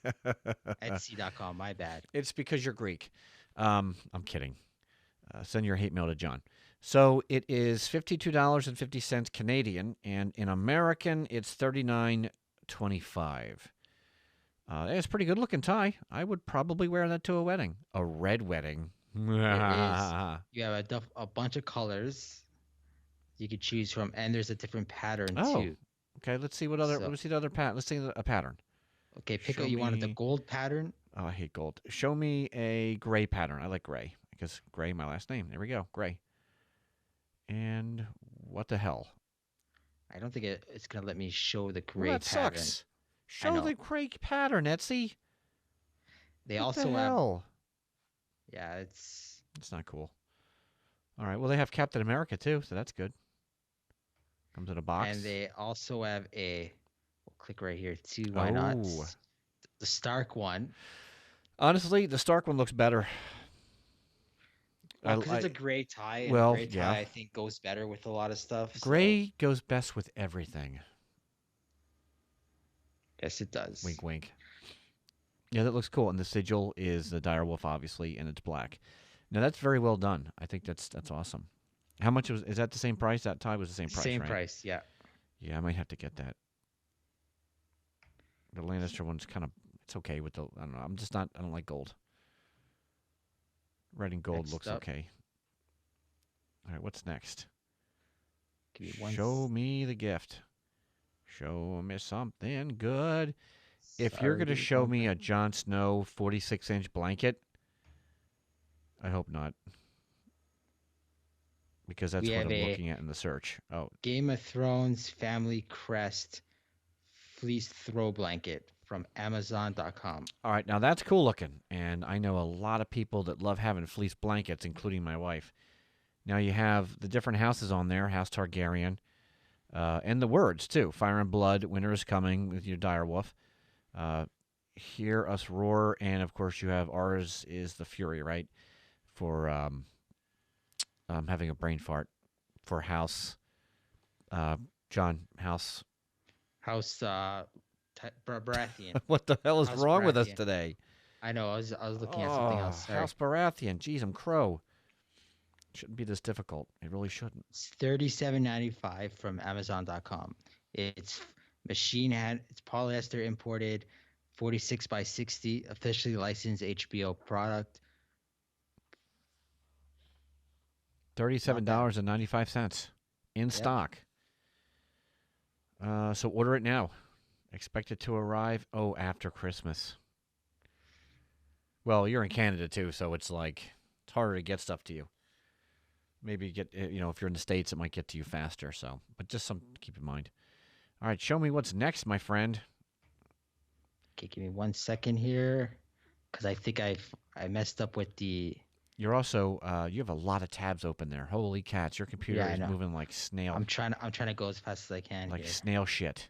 Etsy.com, my bad. It's because you're Greek. I'm kidding. Send your hate mail to John. So it is $52.50 Canadian, and in American, it's $39.25. It's a pretty good looking tie. I would probably wear that to a wedding. A red wedding. It is. You have a bunch of colors you could choose from, and there's a different pattern Oh, too. okay. Let's see what other. So, Let's see the other pattern. Let's see a pattern. okay, pick Show out. You wanted the me- gold pattern. Oh, I hate gold. Show me a gray pattern. I like gray because gray, my last name. There we go. Gray. And what the hell? I don't think it's gonna let me show the Well, gray that pattern. sucks. Show know. the gray pattern, Etsy. They What also the have. hell? Yeah, it's. It's not cool. All right. Well, they have Captain America too, so that's good. Comes in a box. And they also have a. We'll click right here too. Why not? Oh. The Stark one. Honestly, the Stark one looks better. Because it's a gray tie. And well, gray tie, yeah. I think, goes better with a lot of stuff. Gray goes best with everything. Yes, it does. Wink, wink. Yeah, that looks cool. And the sigil is the direwolf, obviously, and it's black. Now that's very well done. I think that's awesome. How much is that? The same price? That tie was the same price, Same right? price, yeah. Yeah, I might have to get that. The Lannister one's kind of, it's okay with the, I don't know. I'm just not, I don't like gold. Red and gold Next looks up. okay. All right, what's next? Give me one Show me the gift. Show me something good. If you're going to Sorry, show one me a second. Jon Snow 46-inch blanket, I hope not. Because that's We what have I'm a- looking at in the search. Oh, Game of Thrones Family Crest Fleece Throw Blanket from Amazon.com. all right. Now that's cool looking. And I know a lot of people that love having fleece blankets, including my wife. Now you have the different houses on there, House Targaryen, and the words, too. Fire and Blood, Winter is Coming with your direwolf. Hear Us Roar, and, of course, you have Ours is the Fury, right? For having a brain fart. For House, John, House. House Baratheon. What the hell is House wrong with us Baratheon. today? I know, I was looking at something else. Sorry. House Baratheon. Jeez, I'm crow. Shouldn't be this difficult. It really shouldn't. It's $37.95 from Amazon.com. It's machine hand. It's polyester imported, 46 by 60, officially licensed HBO product. $37.95 in stock. So order it now. Expect it to arrive, after Christmas. Well, you're in Canada too, so it's harder to get stuff to you. Maybe get, if you're in the States, it might get to you faster. So, but just something to keep in mind. All right, show me what's next, my friend. Okay, give me 1 second here, because I think I messed up with the. You're also you have a lot of tabs open there. Holy cats, your computer I is know. moving like snail, I'm trying to go as fast as I can like here. snail shit.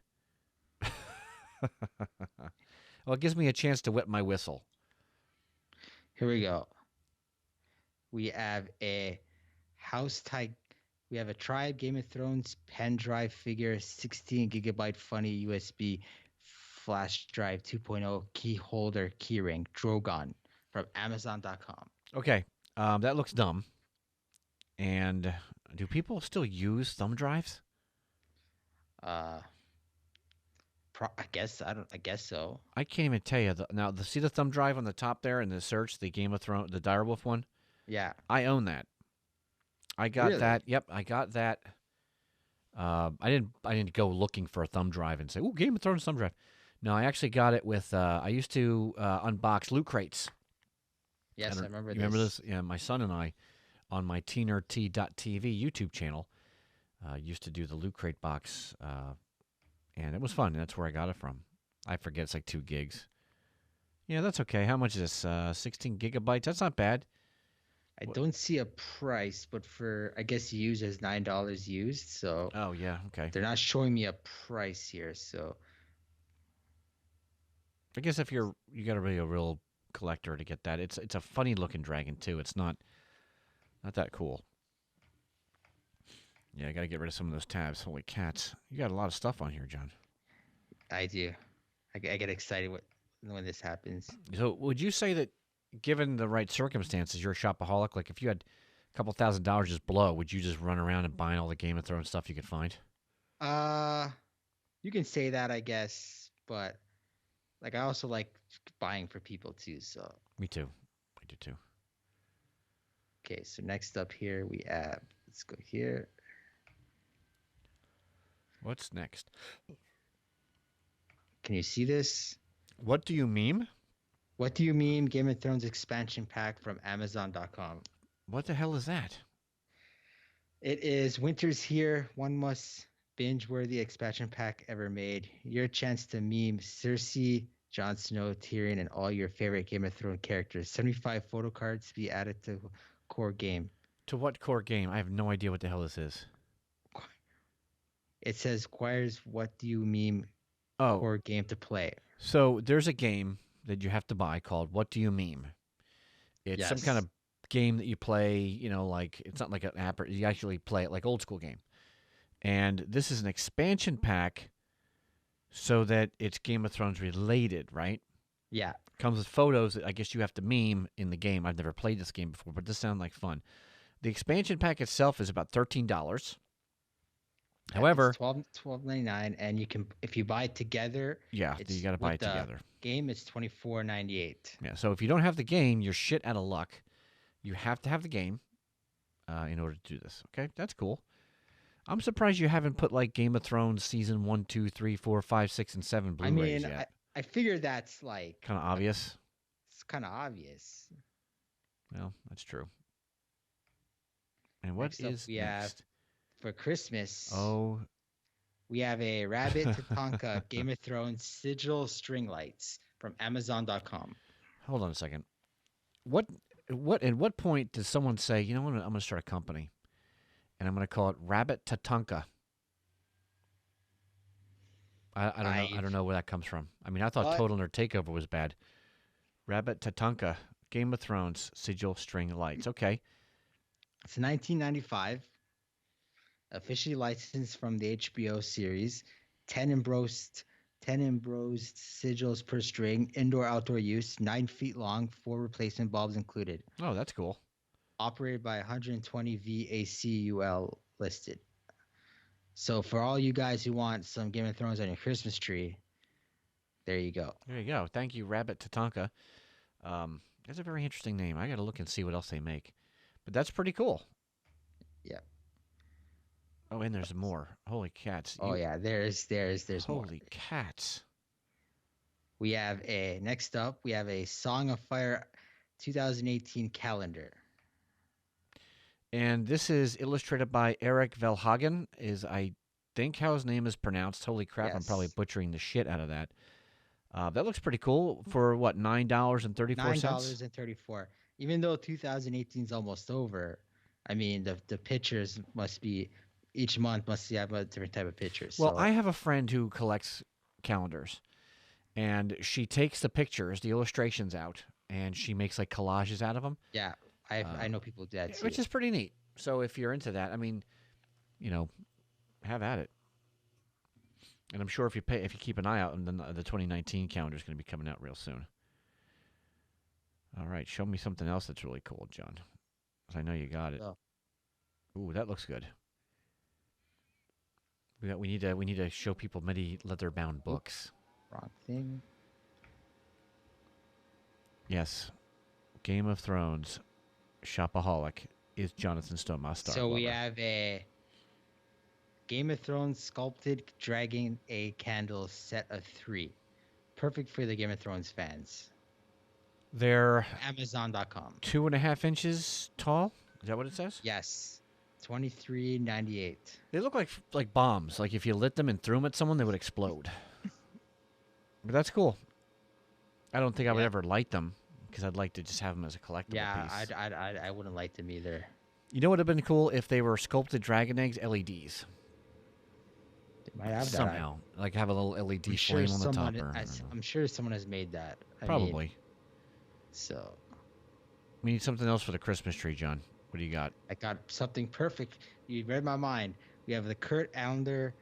Well, it gives me a chance to whip my whistle. Here we go. We have a we have a Tribe Game of Thrones pen drive figure, 16 gigabyte funny USB flash drive 2.0 key holder keyring Drogon from Amazon.com. Okay, that looks dumb. And do people still use thumb drives? I guess so. I can't even tell you. See the thumb drive on the top there in the search, the Game of Thrones, the direwolf one. Yeah. I own that. I got Really? that. Yep, I got that. I didn't go looking for a thumb drive and say, "Ooh, Game of Thrones thumb drive." No, I actually got it with. I used to unbox loot crates. Yes, I remember You this. remember this? Yeah, my son and I, on my teenert.tv YouTube channel, used to do the loot crate box, and it was fun. That's where I got it from. I forget, it's like 2 gigs. Yeah, that's okay. How much is this? 16 gigabytes? That's not bad. I don't see a price, but for I guess used as $9 used, so Oh, yeah, okay. they're not showing me a price here. So I guess if you got to be a real collector to get that. It's a funny looking dragon too. It's not that cool. Yeah, I got to get rid of some of those tabs. Holy cats! You got a lot of stuff on here, John. I do. I get excited when this happens. So, would you say that given the right circumstances, you're a shopaholic. Like, if you had a couple $1,000 just blow, would you just run around and buying all the Game of Thrones stuff you could find? You can say that, I guess, but like I also like buying for people too. So Me too. I do too. okay, so next up here we have. Let's go here. What's next? Can you see this? What do you meme? What do you mean? Game of Thrones expansion pack from Amazon.com. What the hell is that? It is winter's here. One must binge-worthy expansion pack ever made. Your chance to meme Cersei, Jon Snow, Tyrion, and all your favorite Game of Thrones characters. 75 photo cards to be added to core game. To what core game? I have no idea what the hell this is. It says requires what do you meme Oh, core game to play. so there's a game that you have to buy called What Do You Meme? It's some kind Yes. of game that you play, like it's not like an app, you actually play it like old school game. And this is an expansion pack so that it's Game of Thrones related, right? Yeah. Comes with photos that I guess you have to meme in the game. I've never played this game before, but this sounds like fun. The expansion pack itself is about $13. However, it's $12.99, and you can, if you buy it together, yeah, it's you got to buy with it the together. game it's $24.98. Yeah, so if you don't have the game, you're shit out of luck. You have to have the game in order to do this. Okay, that's cool. I'm surprised you haven't put like Game of Thrones season 1, 2, 3, 4, 5, 6, and 7 I Blu-rays mean, yet. I figure that's like Kind of obvious. it's kind of obvious. Well, that's true. And what Next up, is we have next? for Christmas. Oh, We have a Rabbit Tatanka Game of Thrones sigil string lights from Amazon.com. hold on a second. At what point does someone say, you know what, I'm going to start a company, and I'm going to call it Rabbit Tatanka? I don't know. I don't know where that comes from. I mean, I thought What? Total Nerd Takeover was bad. Rabbit Tatanka Game of Thrones sigil string lights. Okay. It's 1995. Officially licensed from the HBO series. 10 embossed sigils per string. Indoor-outdoor use. 9 feet long. 4 replacement bulbs included. Oh, that's cool. Operated by 120 VACUL listed. So for all you guys who want some Game of Thrones on your Christmas tree, there you go. There you go. Thank you, Rabbit Tatanka. That's a very interesting name. I got to look and see what else they make. But that's pretty cool. Yeah. Oh, and there's more. Holy cats. Oh yeah, there's more. Holy cats. We have next up we have a Song of Fire 2018 calendar. And this is illustrated by Eric Velhagen, is I think how his name is pronounced. Holy crap, I'm probably Yes. butchering the shit out of that. That looks pretty cool for what, $9.34? $9.34. Even though 2018 is almost over, I mean the pictures must be each month must have a different type of pictures. Well, so, I have a friend who collects calendars, and she takes the pictures, the illustrations out, and she makes like collages out of them. yeah, I know people do that too. Which is pretty neat. So if you're into that, I mean, have at it. And I'm sure if you keep an eye out, and then the 2019 calendar is going to be coming out real soon. All right, show me something else that's really cool, John. 'Cause I know you got it. Oh. Ooh, that looks good. We need to show people many leather-bound books. Wrong thing. Yes, Game of Thrones, shopaholic is Jonathan Stoma. So we have a Game of Thrones sculpted dragon a candle set of 3. Perfect for the Game of Thrones fans. They're Amazon.com. 2.5 inches tall. Is that what it says? Yes. $23.98. They look like bombs. Like if you lit them and threw them at someone, they would explode. But that's cool. I don't think I would Yeah. ever light them because I'd like to just have them as a collectible Yeah, piece. I wouldn't like them either. You know what would have been cool if they were sculpted dragon eggs LEDs They might have that. somehow, like have a little LED I'm sure flame on the top. someone. Or, I don't know. I'm sure someone has made that. I mean, Probably. so We need something else for the Christmas tree, John. What do you got? I got something perfect. You read my mind. We have the Kurt Allender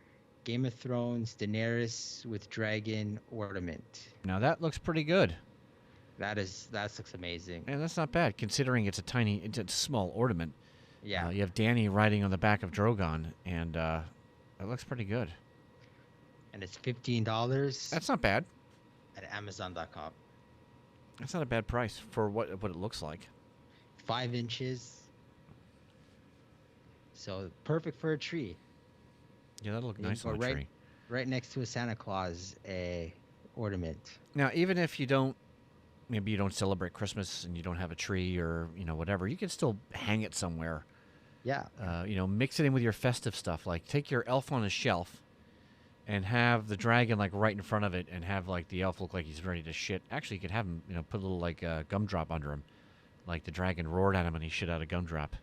Game of Thrones Daenerys with dragon ornament. Now that looks pretty good. That looks amazing. And that's not bad, considering it's a small ornament. Yeah. You have Danny riding on the back of Drogon, and it looks pretty good. And it's $15 That's not bad. at Amazon.com. That's not a bad price for what it looks like. 5 inches. So perfect for a tree. Yeah, that'll look You nice go on a tree. Right next to a Santa Claus ornament. Now, even if maybe you don't celebrate Christmas and you don't have a tree or whatever, you can still hang it somewhere. Yeah. Mix it in with your festive stuff. Like take your elf on a shelf and have the dragon like right in front of it, and have like the elf look like he's ready to shit. Actually, you could have him, put a little like gumdrop under him, like the dragon roared at him and he shit out a gumdrop.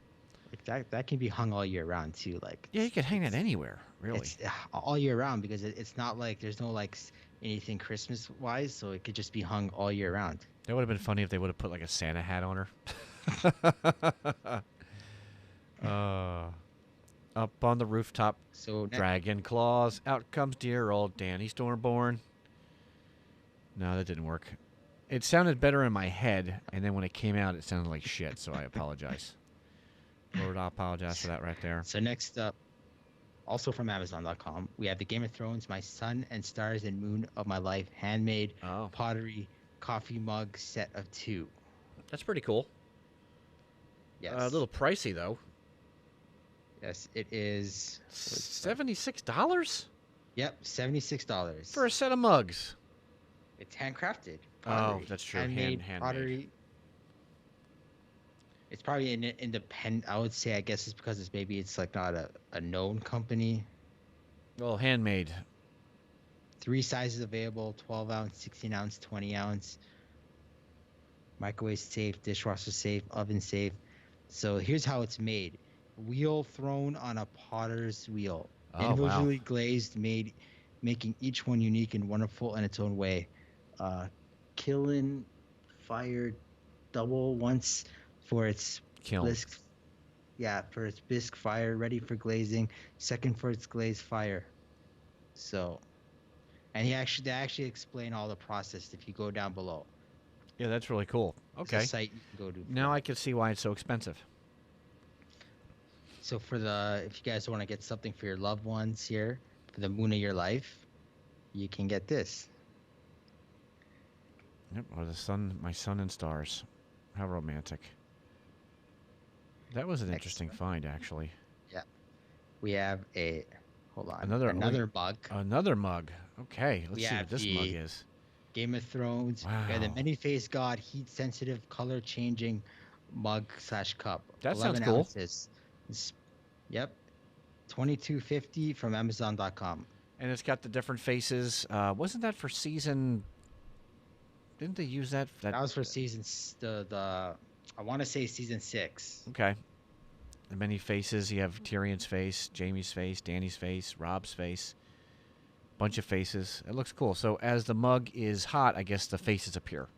That can be hung all year round too. Like Yeah, you could hang that anywhere, really. it's all year round because it's not like there's no like anything Christmas wise, so it could just be hung all year round. That would have been funny if they would have put like a Santa hat on her. Up on the rooftop, So dragon claws. Out comes dear old Danny Stormborn. No, that didn't work. It sounded better in my head, and then when it came out, it sounded like shit, so I apologize. Lord, I apologize for that right there. So next up, also from Amazon.com, we have the Game of Thrones, My Sun and Stars and Moon of My Life handmade pottery coffee mug set of 2. That's pretty cool. Yes. A little pricey, though. Yes, it is. $76? Yep, $76 For a set of mugs. It's handcrafted. Oh, that's true. Handmade Handmade. pottery. It's probably an independent. I would say. I guess it's because it's like not a known company. Well, handmade. 3 sizes available: 12 ounce, 16 ounce, 20 ounce. Microwave safe, dishwasher safe, oven safe. So here's how it's made: wheel thrown on a potter's wheel, individually glazed, making each one unique and wonderful in its own way. Kiln fired double once for its bisque. Yeah, for its bisque fire, ready for glazing. Second for its glazed fire. So, and they actually explain all the process if you go down below. Yeah, that's really cool. Okay. There's a site you can go to. Now I can see why it's so expensive. So if you guys want to get something for your loved ones here, for the moon of your life, you can get this. Yep, or my sun and stars. How romantic. That was an interesting find, actually. Yeah. We have hold on. Another mug. Another mug. Okay, let's see what this mug is. Game of Thrones. Wow. We have the many-faced god, heat-sensitive, color-changing mug/cup. That sounds 11 cool. Ounces. Yep. $22.50 from Amazon.com. And it's got the different faces. Wasn't that for season? Didn't they use that? That was for season I want to say season 6. Okay. The many faces. You have Tyrion's face, Jaime's face, Dany's face, Rob's face. Bunch of faces. It looks cool. So as the mug is hot, I guess the faces appear.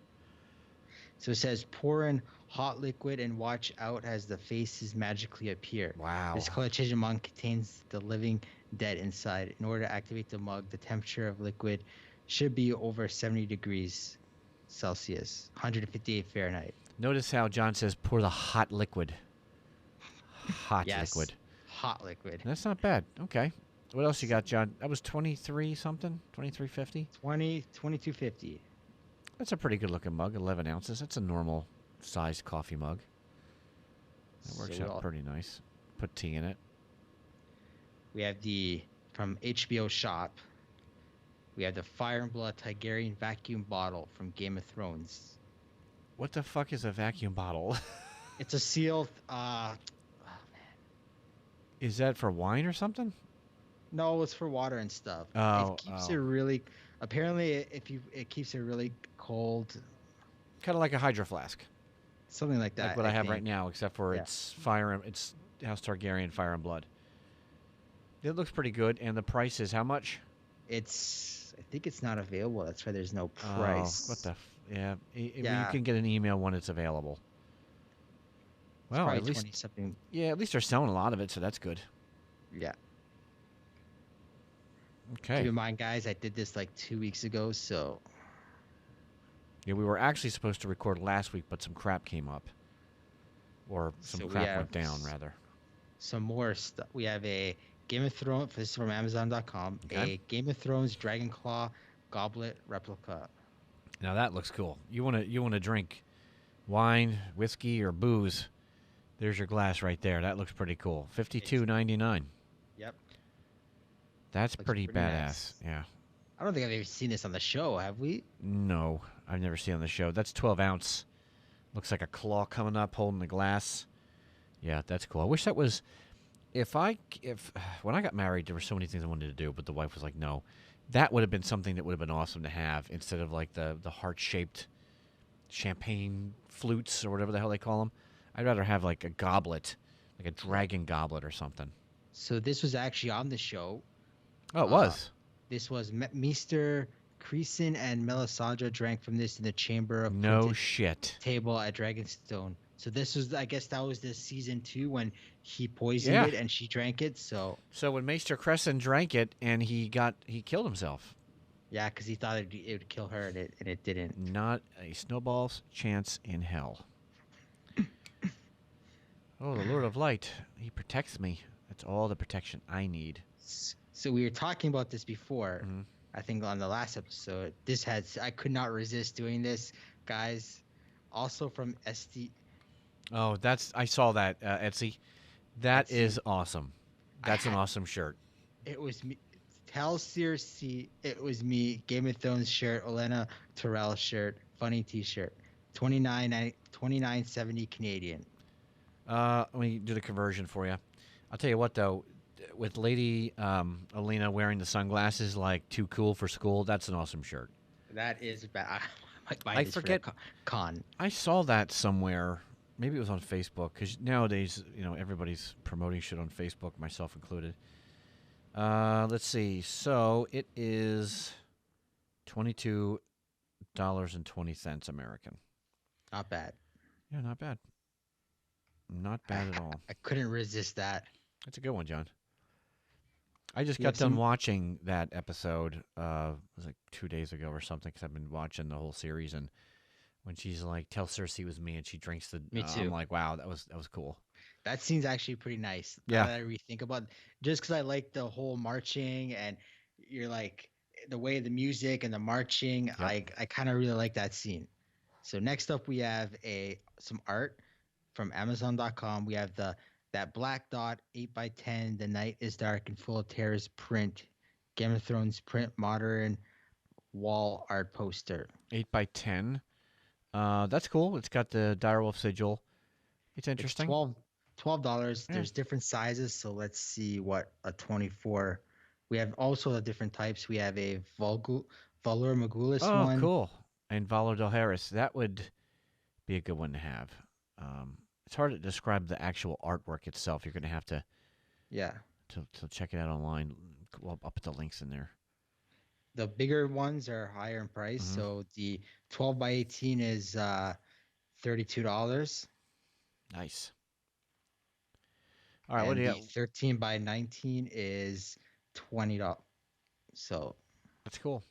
So it says, pour in hot liquid and watch out as the faces magically appear. Wow. This color-changing mug contains the living dead inside. In order to activate the mug, the temperature of liquid should be over 70 degrees Celsius, 158 Fahrenheit. Notice how John says pour the hot liquid. Hot Yes, liquid. hot liquid. That's not bad. Okay. What else you got, John? That was 23 something? 23.50? $22.50. That's a pretty good looking mug, 11 ounces. That's a normal sized coffee mug. That works out pretty nice. Put tea in it. We have from HBO Shop, we have the Fire and Blood Targaryen vacuum bottle from Game of Thrones. What the fuck is a vacuum bottle? It's a sealed, Is that for wine or something? No, it's for water and stuff. Oh, it keeps it really. Apparently, it keeps it really cold. Kind of like a hydro flask. Something like that. Like what I have think. right now, except for it's it's House Targaryen Fire and Blood. It looks pretty good, and the price is how much? I think it's not available. That's why there's no price. Oh, what the? Yeah. You can get an email when it's available. Well, at least something. Yeah, at least they're selling a lot of it, so that's good. Yeah. Okay. Keep in mind, guys, I did this like 2 weeks ago, so. Yeah, we were actually supposed to record last week, but some crap came up. Or some So we crap have went down, rather. some more stuff. We have a Game of Thrones. This is from Amazon.com. Okay. A Game of Thrones Dragon Claw goblet replica. Now that looks cool. You wanna drink wine, whiskey, or booze? There's your glass right there. That looks pretty cool. $52.99. Yep. That's Looks pretty pretty badass. nice. Yeah. I don't think I've ever seen this on the show, have we? No, I've never seen it on the show. That's 12 ounce. Looks like a claw coming up, holding the glass. Yeah, that's cool. I wish that was. If when I got married, there were so many things I wanted to do, but the wife was like, "No." That would have been something that would have been awesome to have instead of like the heart shaped champagne flutes or whatever the hell they call them. I'd rather have like a goblet, like a dragon goblet or something. So this was actually on the show. Oh, it was. This was Meester Creason and Melisandre drank from this in the chamber of No printed shit. table at Dragonstone. So this was, I guess, that was the season 2 when he poisoned it and she drank it. So when Maester Crescent drank it and he killed himself. yeah, because he thought it would kill her and it didn't. Not a snowball's chance in hell. Oh, the Lord of Light. He protects me. That's all the protection I need. So we were talking about this before. Mhm. I think on the last episode. I could not resist doing this, guys. Also from SD. Oh, I saw that, Etsy. That Etsy. is awesome. That's an awesome shirt. It was me. Tell Cersei it was me. Game of Thrones shirt, Olenna Terrell shirt, funny T-shirt, $29.70 Canadian. Let me do the conversion for you. I'll tell you what, though, with Lady Alina wearing the sunglasses like too cool for school, that's an awesome shirt. That is bad. I might buy I this forget- for a con. I saw that somewhere. Maybe it was on Facebook because nowadays, everybody's promoting shit on Facebook, myself included. Let's see. So it is $22.20 American. Not bad. Yeah, not bad. Not bad at all. I couldn't resist that. That's a good one, John. I just You got have done some- watching that episode. It was like 2 days ago or something because I've been watching the whole series. And when she's like, "Tell Cersei it was me," and she drinks the. Me too. I'm like, wow, that was cool. That scene's actually pretty nice. Yeah. Now that I rethink about it, just because I like the whole marching and you're like the way the music and the marching, Yep. I kind of really like that scene. So next up we have some art from Amazon.com. We have that black dot 8x10. The night is dark and full of terrors print. Game of Thrones print modern wall art poster. 8x10. That's cool. It's got the direwolf sigil. It's interesting. It's $12. Yeah. There's different sizes, so let's see what a 24. We have also the different types. We have a Volur Magulis Oh, one. cool. And Valor del Harris. That would be a good one to have. It's hard to describe the actual artwork itself. You're going to have to Yeah. to check it out online. Well, I'll put the links in there. The bigger ones are higher in price. Mhm. So the 12 by 18 is $32. Nice. All right, and what do you the got? 13 by 19 is $20. So That's cool.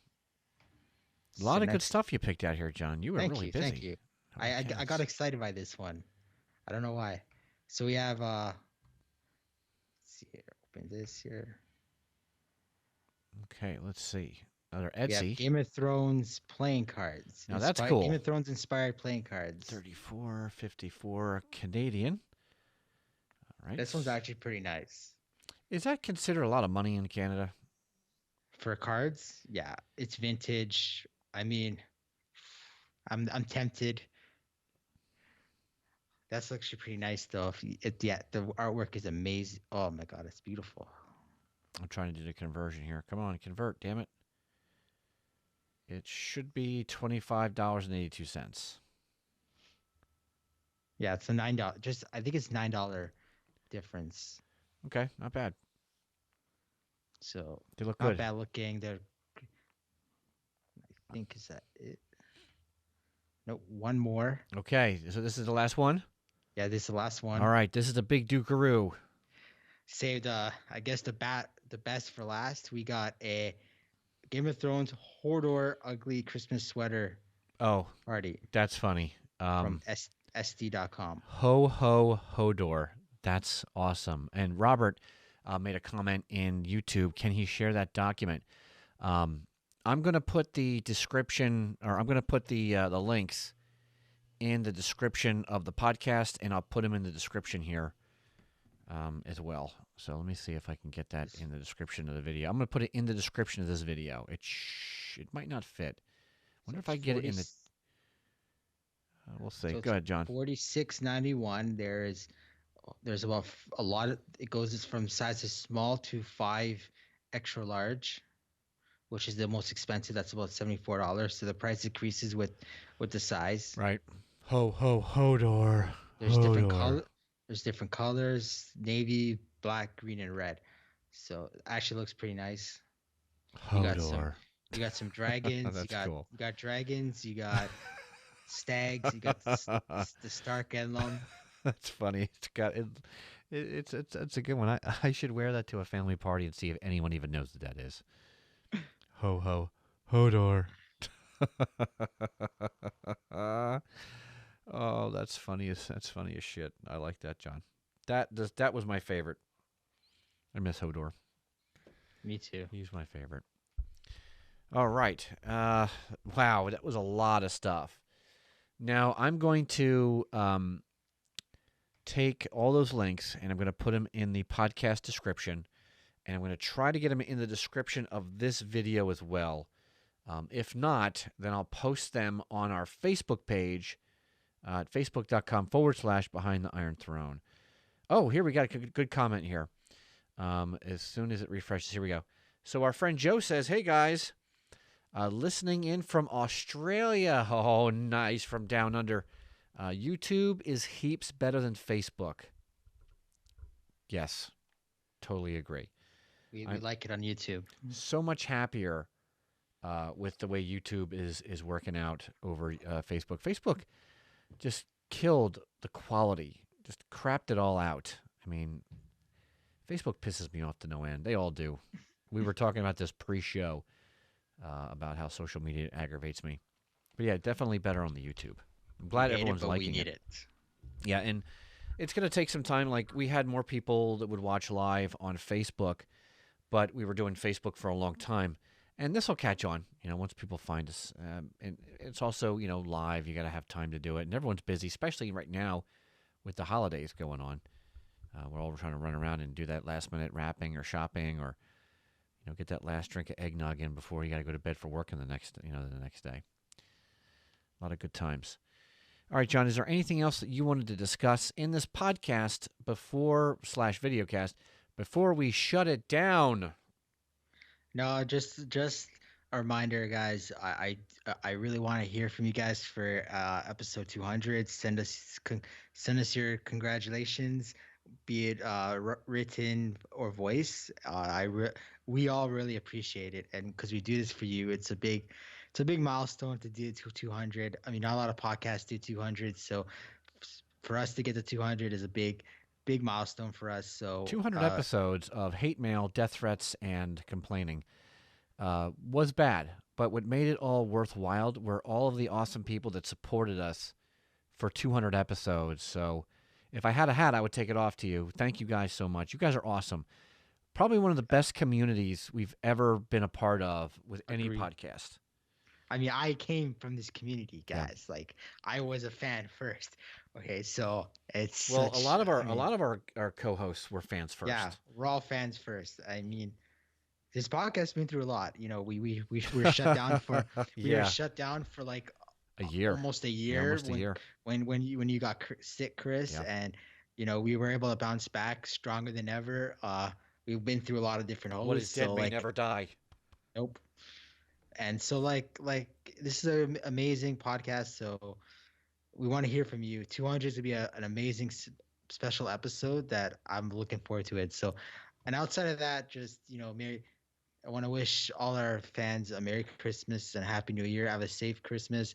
A lot of good next- stuff you picked out here, John. You were Thank really you, busy. thank you. Holy I cats. got excited by this one. I don't know why. So we have let's see here. Open this here. Okay, let's see. Another We have Etsy. Game of Thrones playing cards. Now that's cool. Game of Thrones inspired playing cards. 34.54 Canadian. All right. This one's actually pretty nice. Is that considered a lot of money in Canada? For cards, yeah, it's vintage. I mean, I'm tempted. That's actually pretty nice though. Yeah, the artwork is amazing. Oh my god, it's beautiful. I'm trying to do the conversion here. Come on, convert, damn it. It should be $25.82. Yeah, it's a $9. I think it's $9 difference. Okay, not bad. So They look not good. bad looking. I think is that it. Nope, one more. Okay, so this is the last one? Yeah, this is the last one. All right, this is the big Dukaroo. Saved I guess the best for last. We got a Game of Thrones Hodor ugly Christmas sweater. Oh, party that's funny. from SD.com. Ho ho Hodor. That's awesome. And Robert made a comment in YouTube. Can he share that document? Um, I'm going to put the description, or I'm going to put the links in the description of the podcast, and I'll put them in the description here as well. So let me see if I can get that in the description of the video. I'm going to put it in the description of this video. It might not fit. Wonder if I get it in the. We'll see. So Go it's ahead, John. 46.91. There's about a lot of it goes from sizes small to 5 extra large, which is the most expensive. That's about $74. So the price decreases with the size. Right. Ho ho Hodor. There's different color. There's different colors: navy, black, green, and red. So it actually looks pretty nice. Hodor. You got some dragons. That's cool. You got dragons. You got stags. You got the Stark Emblem. That's funny. It's got it. It's a good one. I should wear that to a family party and see if anyone even knows what that is. Ho ho Hodor. Oh, that's funny as shit. I like that, John. That was my favorite. I miss Hodor. Me too. He's my favorite. All right. Wow, that was a lot of stuff. Now I'm going to take all those links and I'm going to put them in the podcast description, and I'm going to try to get them in the description of this video as well. If not, then I'll post them on our Facebook page at facebook.com/Behind the Iron Throne. Oh, here we got a good comment here. As soon as it refreshes, here we go. So our friend Joe says, "Hey guys, listening in from Australia. Oh, nice, from down under. YouTube is heaps better than Facebook." Yes, totally agree. We like it on YouTube. So much happier with the way YouTube is working out over Facebook. Facebook just killed the quality, just crapped it all out. I mean, Facebook pisses me off to no end. They all do. We were talking about this pre-show about how social media aggravates me. But yeah, definitely better on the YouTube. I'm glad everyone's liking we need it. Yeah, and it's going to take some time. Like, we had more people that would watch live on Facebook, but we were doing Facebook for a long time. And this will catch on, once people find us. And it's also, live. You got to have time to do it. And everyone's busy, especially right now with the holidays going on. We're all trying to run around and do that last-minute wrapping or shopping, or get that last drink of eggnog in before you got to go to bed for work in the next day. A lot of good times. All right, John, is there anything else that you wanted to discuss in this podcast /videocast before we shut it down? No, just a reminder, guys. I really want to hear from you guys for episode 200. Send us your congratulations, be it written or voice. We all really appreciate it, and because we do this for you, it's a big milestone to do 200. I mean, not a lot of podcasts do 200, so for us to get to 200 is a big milestone for us. So 200 episodes of hate mail, death threats, and complaining was bad, but what made it all worthwhile were all of the awesome people that supported us for 200 episodes. So if I had a hat, I would take it off to you. Thank you guys so much. You guys are awesome. Probably one of the best communities we've ever been a part of with any podcast. I mean, I came from this community, guys. Yeah. Like, I was a fan first. Okay, so it's a lot of our co-hosts were fans first. Yeah, we're all fans first. I mean, this podcast's been through a lot. We were shut down for were shut down for like a year, almost a year. When you got sick, Chris, and we were able to bounce back stronger than ever. We've been through a lot of different holes. What is dead may never die. Nope. And so like this is an amazing podcast. So we want to hear from you. 200 would be an amazing special episode that I'm looking forward to it. So, and outside of that, just I want to wish all our fans a Merry Christmas and Happy New Year. Have a safe Christmas.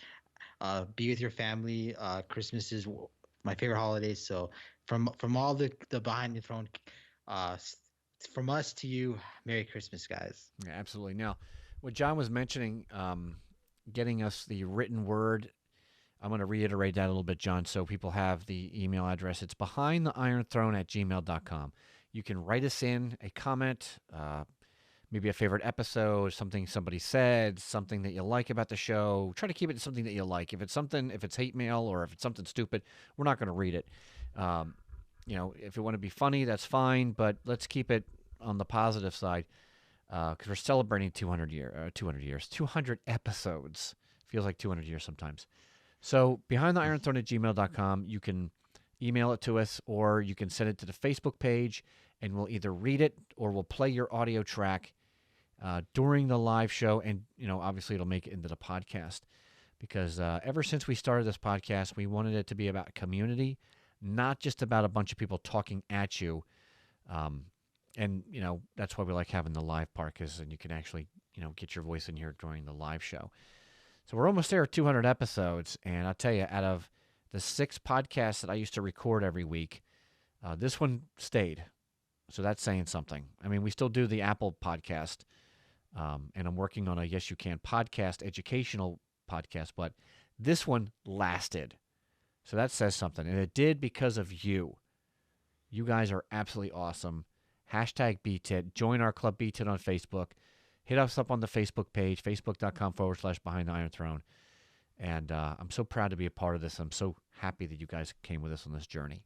Be with your family. Christmas is my favorite holiday. So from all the Behind the Throne, from us to you, Merry Christmas, guys. Yeah, absolutely. Now, what John was mentioning getting us the written word. I'm going to reiterate that a little bit, John, so people have the email address. It's behindtheironthrone@gmail.com. You can write us in a comment, maybe a favorite episode, something somebody said, something that you like about the show. Try to keep it to something that you like. If it's hate mail or if it's something stupid, we're not going to read it. If you want to be funny, that's fine, but let's keep it on the positive side because we're celebrating 200 episodes. Feels like 200 years sometimes. So behindtheironthrone@gmail.com, you can email it to us or you can send it to the Facebook page and we'll either read it or we'll play your audio track during the live show. And, obviously it'll make it into the podcast because ever since we started this podcast, we wanted it to be about community, not just about a bunch of people talking at you. And that's why we like having the live part and you can actually, get your voice in here during the live show. So we're almost there at 200 episodes, and I'll tell you, out of the 6 podcasts that I used to record every week, this one stayed. So that's saying something. I mean, we still do the Apple podcast, and I'm working on a Yes You Can podcast, educational podcast, but this one lasted. So that says something, and it did because of you. You guys are absolutely awesome. Hashtag BTIT. Join our Club BTIT on Facebook. Hit us up on the Facebook page, facebook.com/Behind the Iron Throne. And I'm so proud to be a part of this. I'm so happy that you guys came with us on this journey.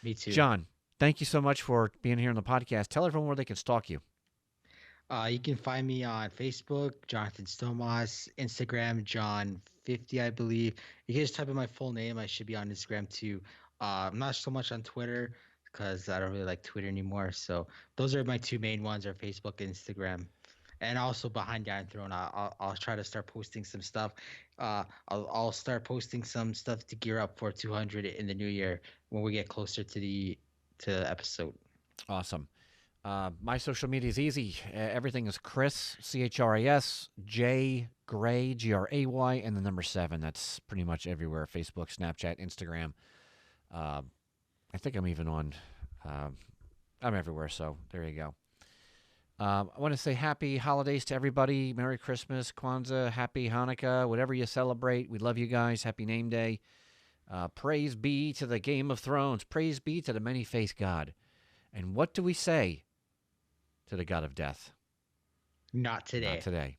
Me too. John, thank you so much for being here on the podcast. Tell everyone where they can stalk you. You can find me on Facebook, Jonathan Stomos, Instagram, John50, I believe. You can just type in my full name. I should be on Instagram too. I'm not so much on Twitter because I don't really like Twitter anymore. So those are my 2 main ones, are Facebook and Instagram. And also Behind the Iron Throne, I'll try to start posting some stuff. I'll start posting some stuff to gear up for 200 in the new year when we get closer to the episode. Awesome. My social media is easy. Everything is Chris, CHRIS, J Gray, GRAY, and the number 7. That's pretty much everywhere. Facebook, Snapchat, Instagram. I think I'm even on. I'm everywhere. So there you go. I want to say happy holidays to everybody. Merry Christmas, Kwanzaa, Happy Hanukkah, whatever you celebrate. We love you guys. Happy name day. Praise be to the Game of Thrones. Praise be to the many-faced God. And what do we say to the God of Death? Not today. Not today.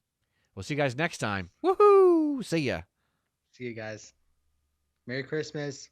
We'll see you guys next time. Woohoo! See ya. See you guys. Merry Christmas.